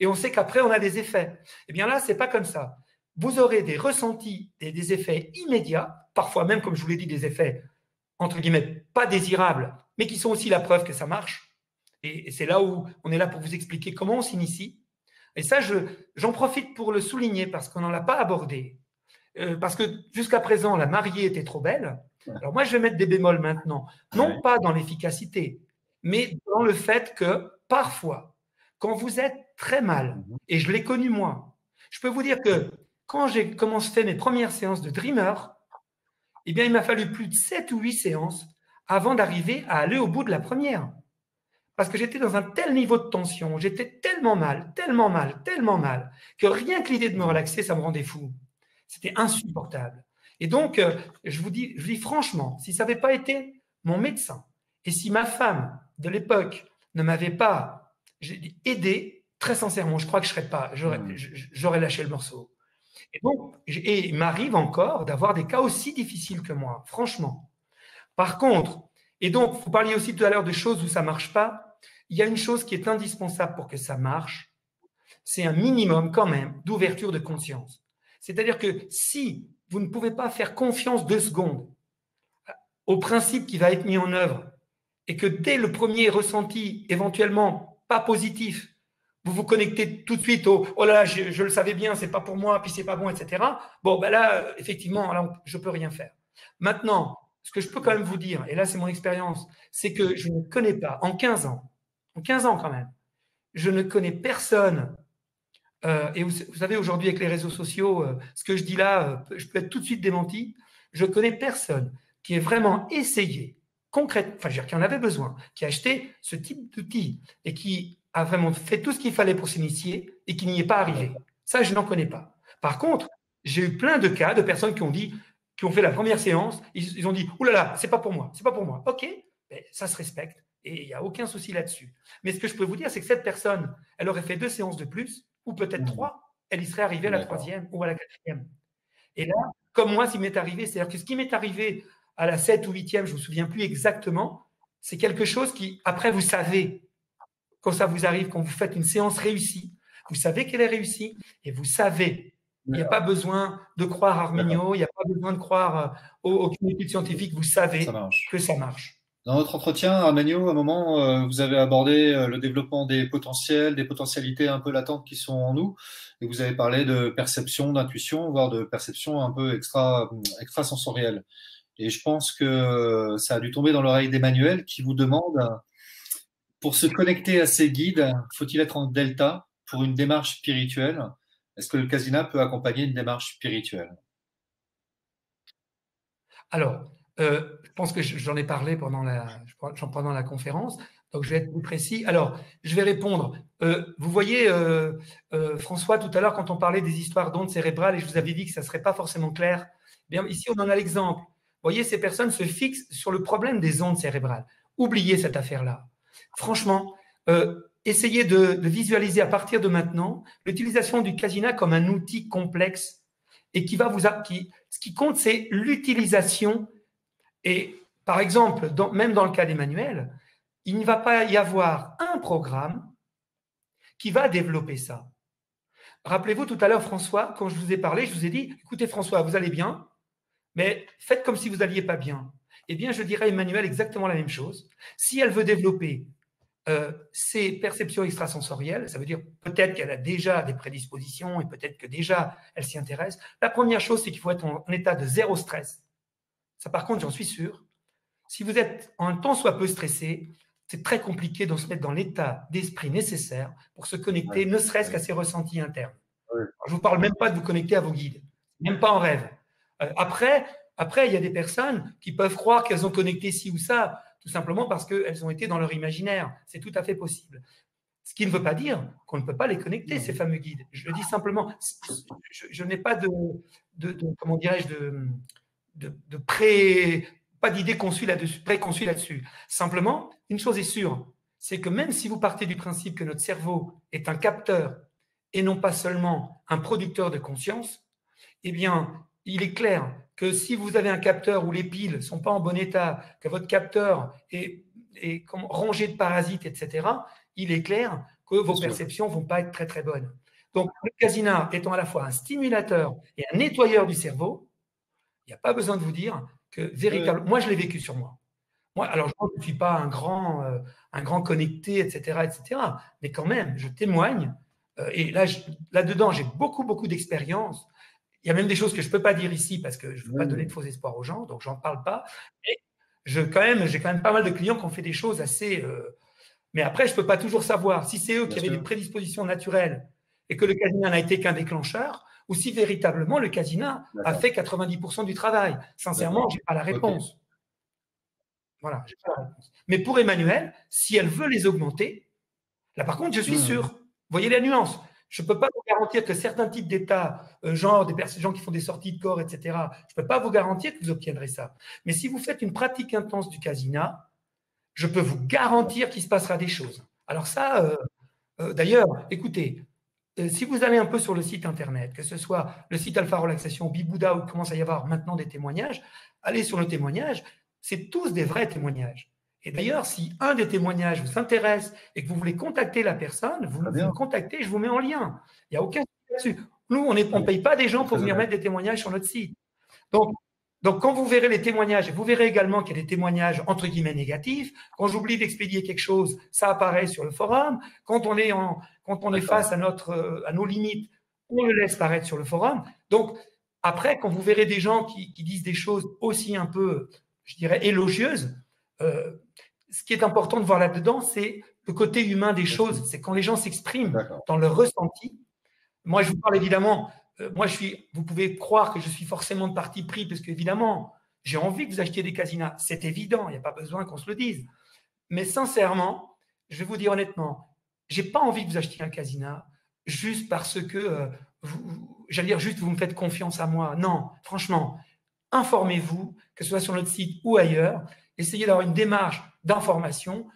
[SPEAKER 2] et on sait qu'après, on a des effets. Eh bien là, ce n'est pas comme ça. Vous aurez des ressentis et des effets immédiats, parfois même, comme je vous l'ai dit, des effets, entre guillemets, pas désirables, mais qui sont aussi la preuve que ça marche. Et c'est là où on est là pour vous expliquer comment on s'initie. Et ça, j'en profite pour le souligner parce qu'on n'en a pas abordé. Parce que jusqu'à présent, la mariée était trop belle. Alors moi, je vais mettre des bémols maintenant. Non pas dans l'efficacité, mais dans le fait que parfois, quand vous êtes très mal, et je l'ai connu moi, je peux vous dire que quand j'ai commencé mes premières séances de Dreamer, eh bien, il m'a fallu plus de 7 ou 8 séances avant d'arriver à aller au bout de la première. Parce que j'étais dans un tel niveau de tension, j'étais tellement mal, que rien que l'idée de me relaxer, ça me rendait fou. C'était insupportable. Et donc, je vous dis franchement, si ça n'avait pas été mon médecin, et si ma femme de l'époque ne m'avait pas aidé, très sincèrement, je crois que j'aurais lâché le morceau. Et donc, il m'arrive encore d'avoir des cas aussi difficiles que moi, franchement. Par contre, et donc, vous parliez aussi tout à l'heure de choses où ça ne marche pas, il y a une chose qui est indispensable pour que ça marche, c'est un minimum quand même d'ouverture de conscience. C'est-à-dire que si vous ne pouvez pas faire confiance 2 secondes au principe qui va être mis en œuvre et que dès le premier ressenti, éventuellement pas positif, vous vous connectez tout de suite au « oh là là, je le savais bien, c'est pas pour moi, puis c'est pas bon, etc. » Bon, ben là, effectivement, là, je peux rien faire. Maintenant, ce que je peux quand même vous dire, et là c'est mon expérience, c'est que je ne connais pas, en 15 ans quand même, je ne connais personne. Et vous savez, aujourd'hui, avec les réseaux sociaux, ce que je dis là, je peux être tout de suite démenti. Je ne connais personne qui ait vraiment essayé, concrètement, enfin, je veux dire, qui en avait besoin, qui a acheté ce type d'outil et qui a vraiment fait tout ce qu'il fallait pour s'initier et qui n'y est pas arrivé. Ça, je n'en connais pas. Par contre, j'ai eu plein de cas de personnes qui ont fait la première séance, ils ont dit « Ouh là là, c'est pas pour moi, c'est pas pour moi. » Ok, ben, ça se respecte et il n'y a aucun souci là-dessus. Mais ce que je peux vous dire, c'est que cette personne, elle aurait fait 2 séances de plus, ou peut-être 3, elle y serait arrivée à la 3e ou à la 4e. Et là, comme moi, ce qui m'est arrivé, c'est-à-dire que ce qui m'est arrivé à la 7 ou 8e, je ne me souviens plus exactement, c'est quelque chose qui, après, vous savez, quand ça vous arrive, quand vous faites une séance réussie, vous savez qu'elle est réussie et vous savez. Il n'y a pas besoin de croire Arminio, il n'y a pas besoin de croire aucune étude scientifique, vous savez que ça marche.
[SPEAKER 1] Dans notre entretien, Arminio, à un moment, vous avez abordé le développement des potentiels, des potentialités un peu latentes qui sont en nous, et vous avez parlé de perception, d'intuition, voire de perception un peu extrasensorielle. Et je pense que ça a dû tomber dans l'oreille d'Emmanuel qui vous demande, pour se connecter à ces guides, faut-il être en delta pour une démarche spirituelle? Est-ce que le Casina peut accompagner une démarche spirituelle?
[SPEAKER 2] Alors, je pense que j'en ai parlé pendant la conférence, donc je vais être plus précis. Alors, je vais répondre. Vous voyez, François, tout à l'heure, quand on parlait des histoires d'ondes cérébrales, et je vous avais dit que ça ne serait pas forcément clair, bien, ici, on en a l'exemple. Vous voyez, ces personnes se fixent sur le problème des ondes cérébrales. Oubliez cette affaire-là. Franchement, essayez de visualiser à partir de maintenant l'utilisation du Casina comme un outil complexe et ce qui compte, c'est l'utilisation. Et par exemple, même dans le cas d'Emmanuel, il ne va pas y avoir un programme qui va développer ça. Rappelez-vous tout à l'heure, François, quand je vous ai parlé, je vous ai dit, écoutez François, vous allez bien, mais faites comme si vous n'alliez pas bien. Eh bien, je dirais à Emmanuel exactement la même chose. Si elle veut développer ses perceptions extrasensorielles, ça veut dire peut-être qu'elle a déjà des prédispositions et peut-être que déjà elle s'y intéresse. La première chose, c'est qu'il faut être en état de zéro stress. Ça, par contre, j'en suis sûr. Si vous êtes en tant soit peu stressé, c'est très compliqué de se mettre dans l'état d'esprit nécessaire pour se connecter, ne serait-ce qu'à ses ressentis internes. Je ne vous parle même pas de vous connecter à vos guides, même pas en rêve. Après, il y a des personnes qui peuvent croire qu'elles ont connecté ci ou ça, tout simplement parce qu'elles ont été dans leur imaginaire. C'est tout à fait possible. Ce qui ne veut pas dire qu'on ne peut pas les connecter, ces fameux guides. Je le dis simplement, je n'ai pas comment dirais-je, pas d'idée préconçue là-dessus. Simplement, une chose est sûre, c'est que même si vous partez du principe que notre cerveau est un capteur et non pas seulement un producteur de conscience, eh bien, il est clair que si vous avez un capteur où les piles ne sont pas en bon état, que votre capteur est rongé de parasites, etc., il est clair que vos perceptions ne vont pas être très très bonnes. Donc, le Casina étant à la fois un stimulateur et un nettoyeur du cerveau, il n'y a pas besoin de vous dire que véritablement, moi je l'ai vécu sur moi. Alors je ne suis pas un grand connecté, etc., etc., mais quand même, je témoigne, et là-dedans, j'ai beaucoup d'expérience. Il y a même des choses que je ne peux pas dire ici parce que je ne veux pas donner de faux espoirs aux gens, donc je n'en parle pas. Mais j'ai quand même pas mal de clients qui ont fait des choses assez… Mais après, je ne peux pas toujours savoir si c'est eux qui avaient des prédispositions naturelles et que le Casina n'a été qu'un déclencheur, ou si véritablement le Casina a fait 90% du travail. Sincèrement, je n'ai pas la réponse. Okay. Voilà, j'ai pas la réponse. Mais pour Emmanuel, si elle veut les augmenter, là par contre, je suis sûr. Vous voyez la nuance. Je ne peux pas vous garantir que certains types d'états, genre des gens qui font des sorties de corps, etc., je ne peux pas vous garantir que vous obtiendrez ça. Mais si vous faites une pratique intense du Casina, je peux vous garantir qu'il se passera des choses. Alors ça, d'ailleurs, écoutez, si vous allez un peu sur le site internet, que ce soit le site Alpha Relaxation, Bibouda, où il commence à y avoir maintenant des témoignages, allez sur le témoignage, c'est tous des vrais témoignages. Et d'ailleurs, si un des témoignages vous intéresse et que vous voulez contacter la personne, vous me contactez, je vous mets en lien. Il n'y a aucun souci là-dessus. Nous, on ne paye pas des gens pour venir mettre des témoignages sur notre site. Donc, quand vous verrez les témoignages, vous verrez également qu'il y a des témoignages entre guillemets négatifs. Quand j'oublie d'expédier quelque chose, ça apparaît sur le forum. Quand on est face à nos limites, on le laisse paraître sur le forum. Donc, après, quand vous verrez des gens qui disent des choses aussi un peu, je dirais, élogieuses, ce qui est important de voir là-dedans, c'est le côté humain des choses. C'est quand les gens s'expriment dans leur ressenti. Moi, je vous parle évidemment… vous pouvez croire que je suis forcément de parti pris parce qu'évidemment, j'ai envie que vous achetiez des Casina. C'est évident, il n'y a pas besoin qu'on se le dise. Mais sincèrement, je vais vous dire honnêtement, je n'ai pas envie que vous achetiez un Casina juste parce que, j'allais dire juste vous me faites confiance à moi. Non, franchement, informez-vous, que ce soit sur notre site ou ailleurs. Essayez d'avoir une démarche d'information.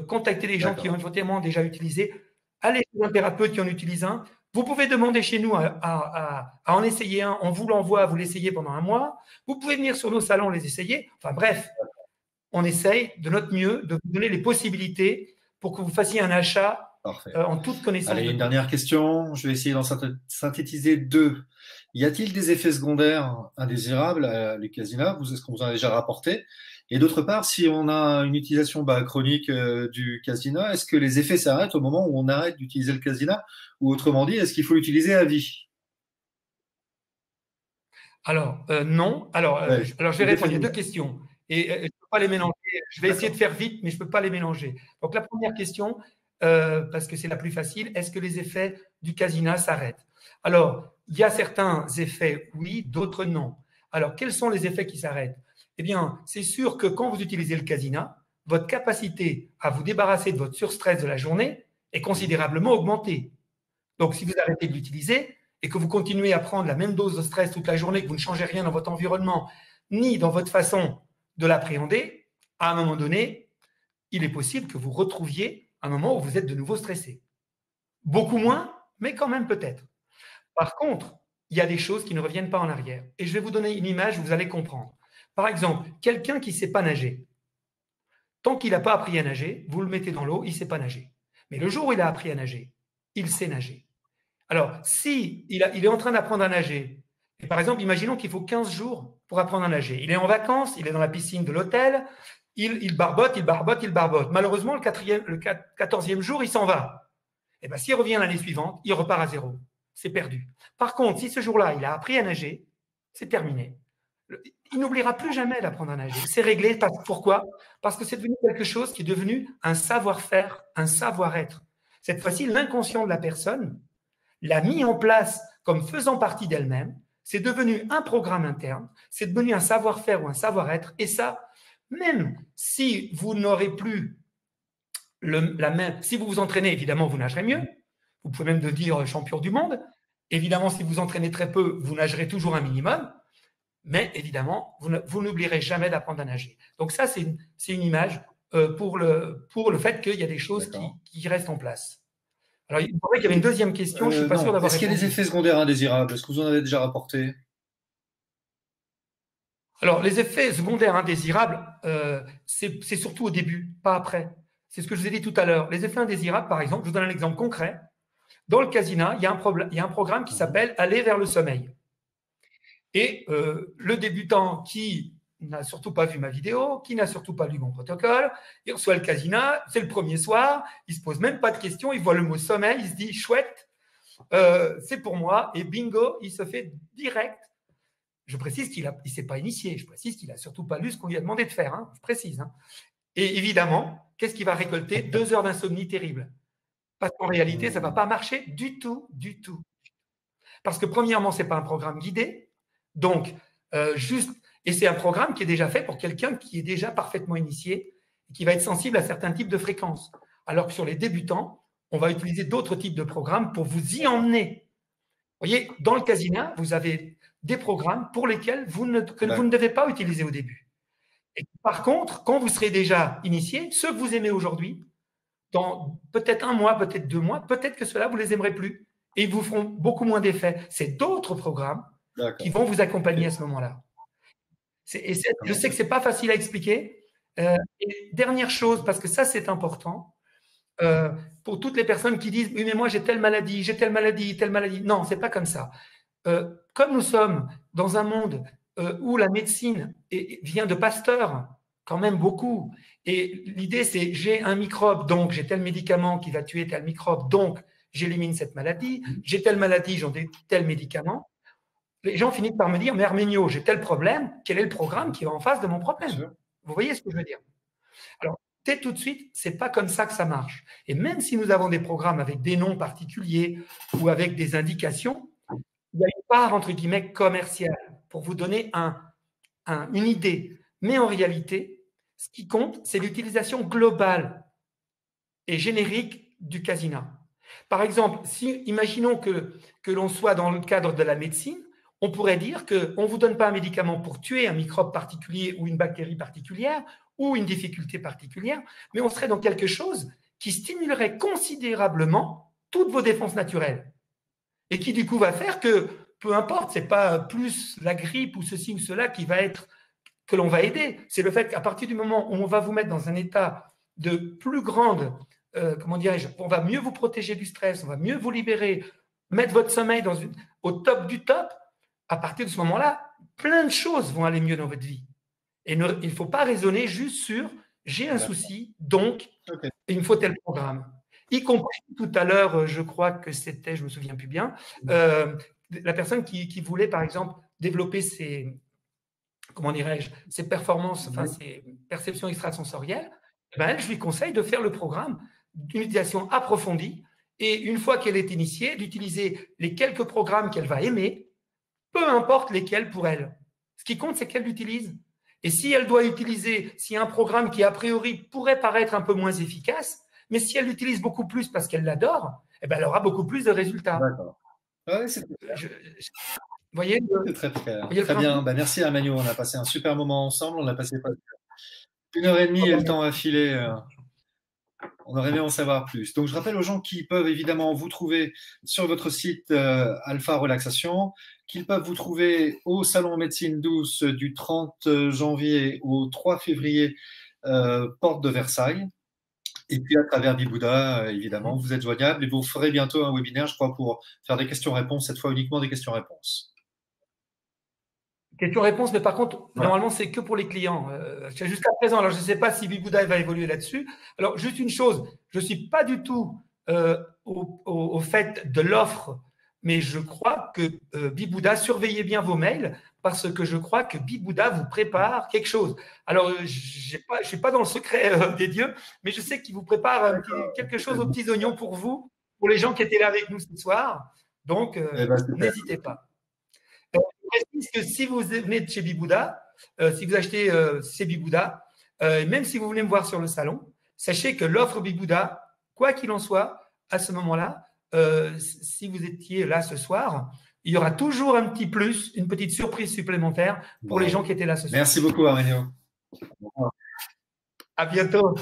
[SPEAKER 2] Contactez les gens qui ont éventuellement déjà utilisé. Allez chez un thérapeute qui en utilise un. Vous pouvez demander chez nous à en essayer un, on vous l'envoie, vous l'essayez pendant un mois. Vous pouvez venir sur nos salons les essayer. Enfin bref, on essaye de notre mieux de vous donner les possibilités pour que vous fassiez un achat en toute connaissance.
[SPEAKER 1] Allez, une dernière question. Je vais essayer d'en synthétiser deux. Y a-t-il des effets secondaires indésirables à les Casina? Est-ce qu'on vous en a déjà rapporté? Et d'autre part, si on a une utilisation chronique du Casina, est-ce que les effets s'arrêtent au moment où on arrête d'utiliser le Casina? Ou autrement dit, est-ce qu'il faut l'utiliser à vie?
[SPEAKER 2] Alors, non. Alors, je vais répondre. Il y a deux questions. Et je ne peux pas les mélanger. Je vais essayer de faire vite, mais je ne peux pas les mélanger. Donc, la première question, parce que c'est la plus facile, est-ce que les effets du Casina s'arrêtent? Alors, il y a certains effets, oui, d'autres non. Alors, quels sont les effets qui s'arrêtent? Eh bien, c'est sûr que quand vous utilisez le Casina, votre capacité à vous débarrasser de votre surstress de la journée est considérablement augmentée. Donc, si vous arrêtez de l'utiliser et que vous continuez à prendre la même dose de stress toute la journée, que vous ne changez rien dans votre environnement, ni dans votre façon de l'appréhender, à un moment donné, il est possible que vous retrouviez un moment où vous êtes de nouveau stressé. Beaucoup moins, mais quand même peut-être. Par contre, il y a des choses qui ne reviennent pas en arrière. Et je vais vous donner une image, vous allez comprendre. Par exemple, quelqu'un qui ne sait pas nager. Tant qu'il n'a pas appris à nager, vous le mettez dans l'eau, il ne sait pas nager. Mais le jour où il a appris à nager, il sait nager. Alors, si il est en train d'apprendre à nager, et par exemple, imaginons qu'il faut 15 jours pour apprendre à nager. Il est en vacances, il est dans la piscine de l'hôtel, il barbote, il barbote, il barbote. Malheureusement, le 14e jour, il s'en va. Et bien, s'il revient l'année suivante, il repart à zéro. C'est perdu. Par contre, si ce jour-là, il a appris à nager, c'est terminé. Il n'oubliera plus jamais d'apprendre à nager. C'est réglé. Pourquoi? Parce que c'est devenu quelque chose qui est devenu un savoir-faire, un savoir-être. Cette fois-ci, l'inconscient de la personne l'a mis en place comme faisant partie d'elle-même. C'est devenu un programme interne. C'est devenu un savoir-faire ou un savoir-être. Et ça, même si vous n'aurez plus si vous vous entraînez, évidemment, vous nagerez mieux. Vous pouvez même devenir champion du monde. Évidemment, si vous entraînez très peu, vous nagerez toujours un minimum. Mais évidemment, vous n'oublierez jamais d'apprendre à nager. Donc ça, c'est une image pour le fait qu'il y a des choses qui restent en place. Alors, il paraît qu'il y avait une deuxième question, je ne suis pas sûr d'avoir répondu.
[SPEAKER 1] Est-ce qu'il y a des effets secondaires indésirables? Est-ce que vous en avez déjà rapporté?
[SPEAKER 2] Alors, les effets secondaires indésirables, c'est surtout au début, pas après. C'est ce que je vous ai dit tout à l'heure. Les effets indésirables, par exemple, je vous donne un exemple concret. Dans le casino, il y a un programme qui s'appelle « Aller vers le sommeil ». Et le débutant qui n'a surtout pas vu ma vidéo, qui n'a surtout pas lu mon protocole, il reçoit le casino, c'est le premier soir, il ne se pose même pas de questions, il voit le mot sommeil, il se dit « chouette, c'est pour moi », et bingo, il se fait direct. Je précise qu'il ne s'est pas initié, je précise qu'il n'a surtout pas lu ce qu'on lui a demandé de faire, hein, je précise. Hein. Et évidemment, qu'est-ce qu'il va récolter? 2 heures d'insomnie terrible. Parce qu'en réalité, ça ne va pas marcher du tout, du tout. Parce que premièrement, ce n'est pas un programme guidé, donc et c'est un programme qui est déjà fait pour quelqu'un qui est déjà parfaitement initié et qui va être sensible à certains types de fréquences. Alors que sur les débutants, on va utiliser d'autres types de programmes pour vous y emmener. Vous voyez, dans le casino, vous avez des programmes pour lesquels vous ne devez pas utiliser au début. Et par contre, quand vous serez déjà initié, ceux que vous aimez aujourd'hui, dans peut-être 1 mois, peut-être 2 mois, peut-être que ceux-là, vous ne les aimerez plus. Et ils vous feront beaucoup moins d'effet. C'est d'autres programmes qui vont vous accompagner à ce moment-là. Je sais que ce n'est pas facile à expliquer. Et dernière chose, parce que ça, c'est important, pour toutes les personnes qui disent « Oui, mais moi, j'ai telle maladie, j'ai telle maladie, telle maladie. » Non, ce n'est pas comme ça. Comme nous sommes dans un monde où la médecine vient de Pasteur, quand même beaucoup, et l'idée c'est j'ai un microbe, donc j'ai tel médicament qui va tuer tel microbe, donc j'élimine cette maladie, j'ai telle maladie, j'en ai tel médicament. Les gens finissent par me dire, mais Arménio, j'ai tel problème, quel est le programme qui va en face de mon problème? Vous voyez ce que je veux dire? Alors, dès tout de suite, ce n'est pas comme ça que ça marche. Et même si nous avons des programmes avec des noms particuliers ou avec des indications, il y a une part, entre guillemets, commerciale pour vous donner une idée. Mais en réalité, ce qui compte, c'est l'utilisation globale et générique du casino. Par exemple, imaginons que l'on soit dans le cadre de la médecine, on pourrait dire qu'on ne vous donne pas un médicament pour tuer un microbe particulier ou une bactérie particulière ou une difficulté particulière, mais on serait dans quelque chose qui stimulerait considérablement toutes vos défenses naturelles. Et qui du coup va faire que, peu importe, ce n'est pas plus la grippe ou ceci ou cela que l'on va aider. C'est le fait qu'à partir du moment où on va vous mettre dans un état de plus grande, comment dirais-je, on va mieux vous protéger du stress, on va mieux vous libérer, mettre votre sommeil au top du top, à partir de ce moment-là, plein de choses vont aller mieux dans votre vie. Et il ne faut pas raisonner juste sur « j'ai un souci, donc il me faut tel programme ». Y compris tout à l'heure, je crois que c'était, je ne me souviens plus bien, la personne qui voulait, par exemple, développer ses performances, enfin ses perceptions extrasensorielles, ben, je lui conseille de faire le programme d'une utilisation approfondie et une fois qu'elle est initiée, d'utiliser les quelques programmes qu'elle va aimer, peu importe lesquels pour elle. Ce qui compte, c'est qu'elle l'utilise. Et si elle doit utiliser, s'il y a un programme qui, a priori, pourrait paraître un peu moins efficace, mais si elle l'utilise beaucoup plus parce qu'elle l'adore, eh ben, elle aura beaucoup plus de résultats.
[SPEAKER 1] D'accord. Ouais, c'est
[SPEAKER 2] vous voyez,
[SPEAKER 1] très clair. Très bien. Ben, merci Arménio. On a passé un super moment ensemble. On a passé 1h30 et le temps a filé. On aurait aimé en savoir plus. Donc, je rappelle aux gens qu'ils peuvent évidemment vous trouver sur votre site Alpha Relaxation, qu'ils peuvent vous trouver au Salon Médecine Douce du 30 janvier au 3 février, porte de Versailles. Et puis, à travers Bibouda, évidemment, vous êtes joignable et vous ferez bientôt un webinaire, je crois, pour faire des questions-réponses, cette fois uniquement des questions-réponses.
[SPEAKER 2] Question-réponse, mais par contre,
[SPEAKER 1] Voilà.
[SPEAKER 2] normalement, c'est que pour les clients. Jusqu'à présent, alors je ne sais pas si Bibouda va évoluer là-dessus. Alors, juste une chose, je ne suis pas du tout au fait de l'offre, mais je crois que Bibouda, surveillez bien vos mails, parce que je crois que Bibouda vous prépare quelque chose. Alors, je ne suis pas dans le secret des dieux, mais je sais qu'il vous prépare quelque chose aux petits oignons pour vous, pour les gens qui étaient là avec nous ce soir. Donc, n'hésitez pas. Je précise que si vous venez de chez Bibouda, si vous achetez chez Bibouda, même si vous voulez me voir sur le salon, sachez que l'offre Bibouda, quoi qu'il en soit, à ce moment-là, si vous étiez là ce soir, il y aura toujours un petit plus, une petite surprise supplémentaire pour les gens qui étaient là ce soir.
[SPEAKER 1] Merci beaucoup, Aurélio.
[SPEAKER 2] À bientôt.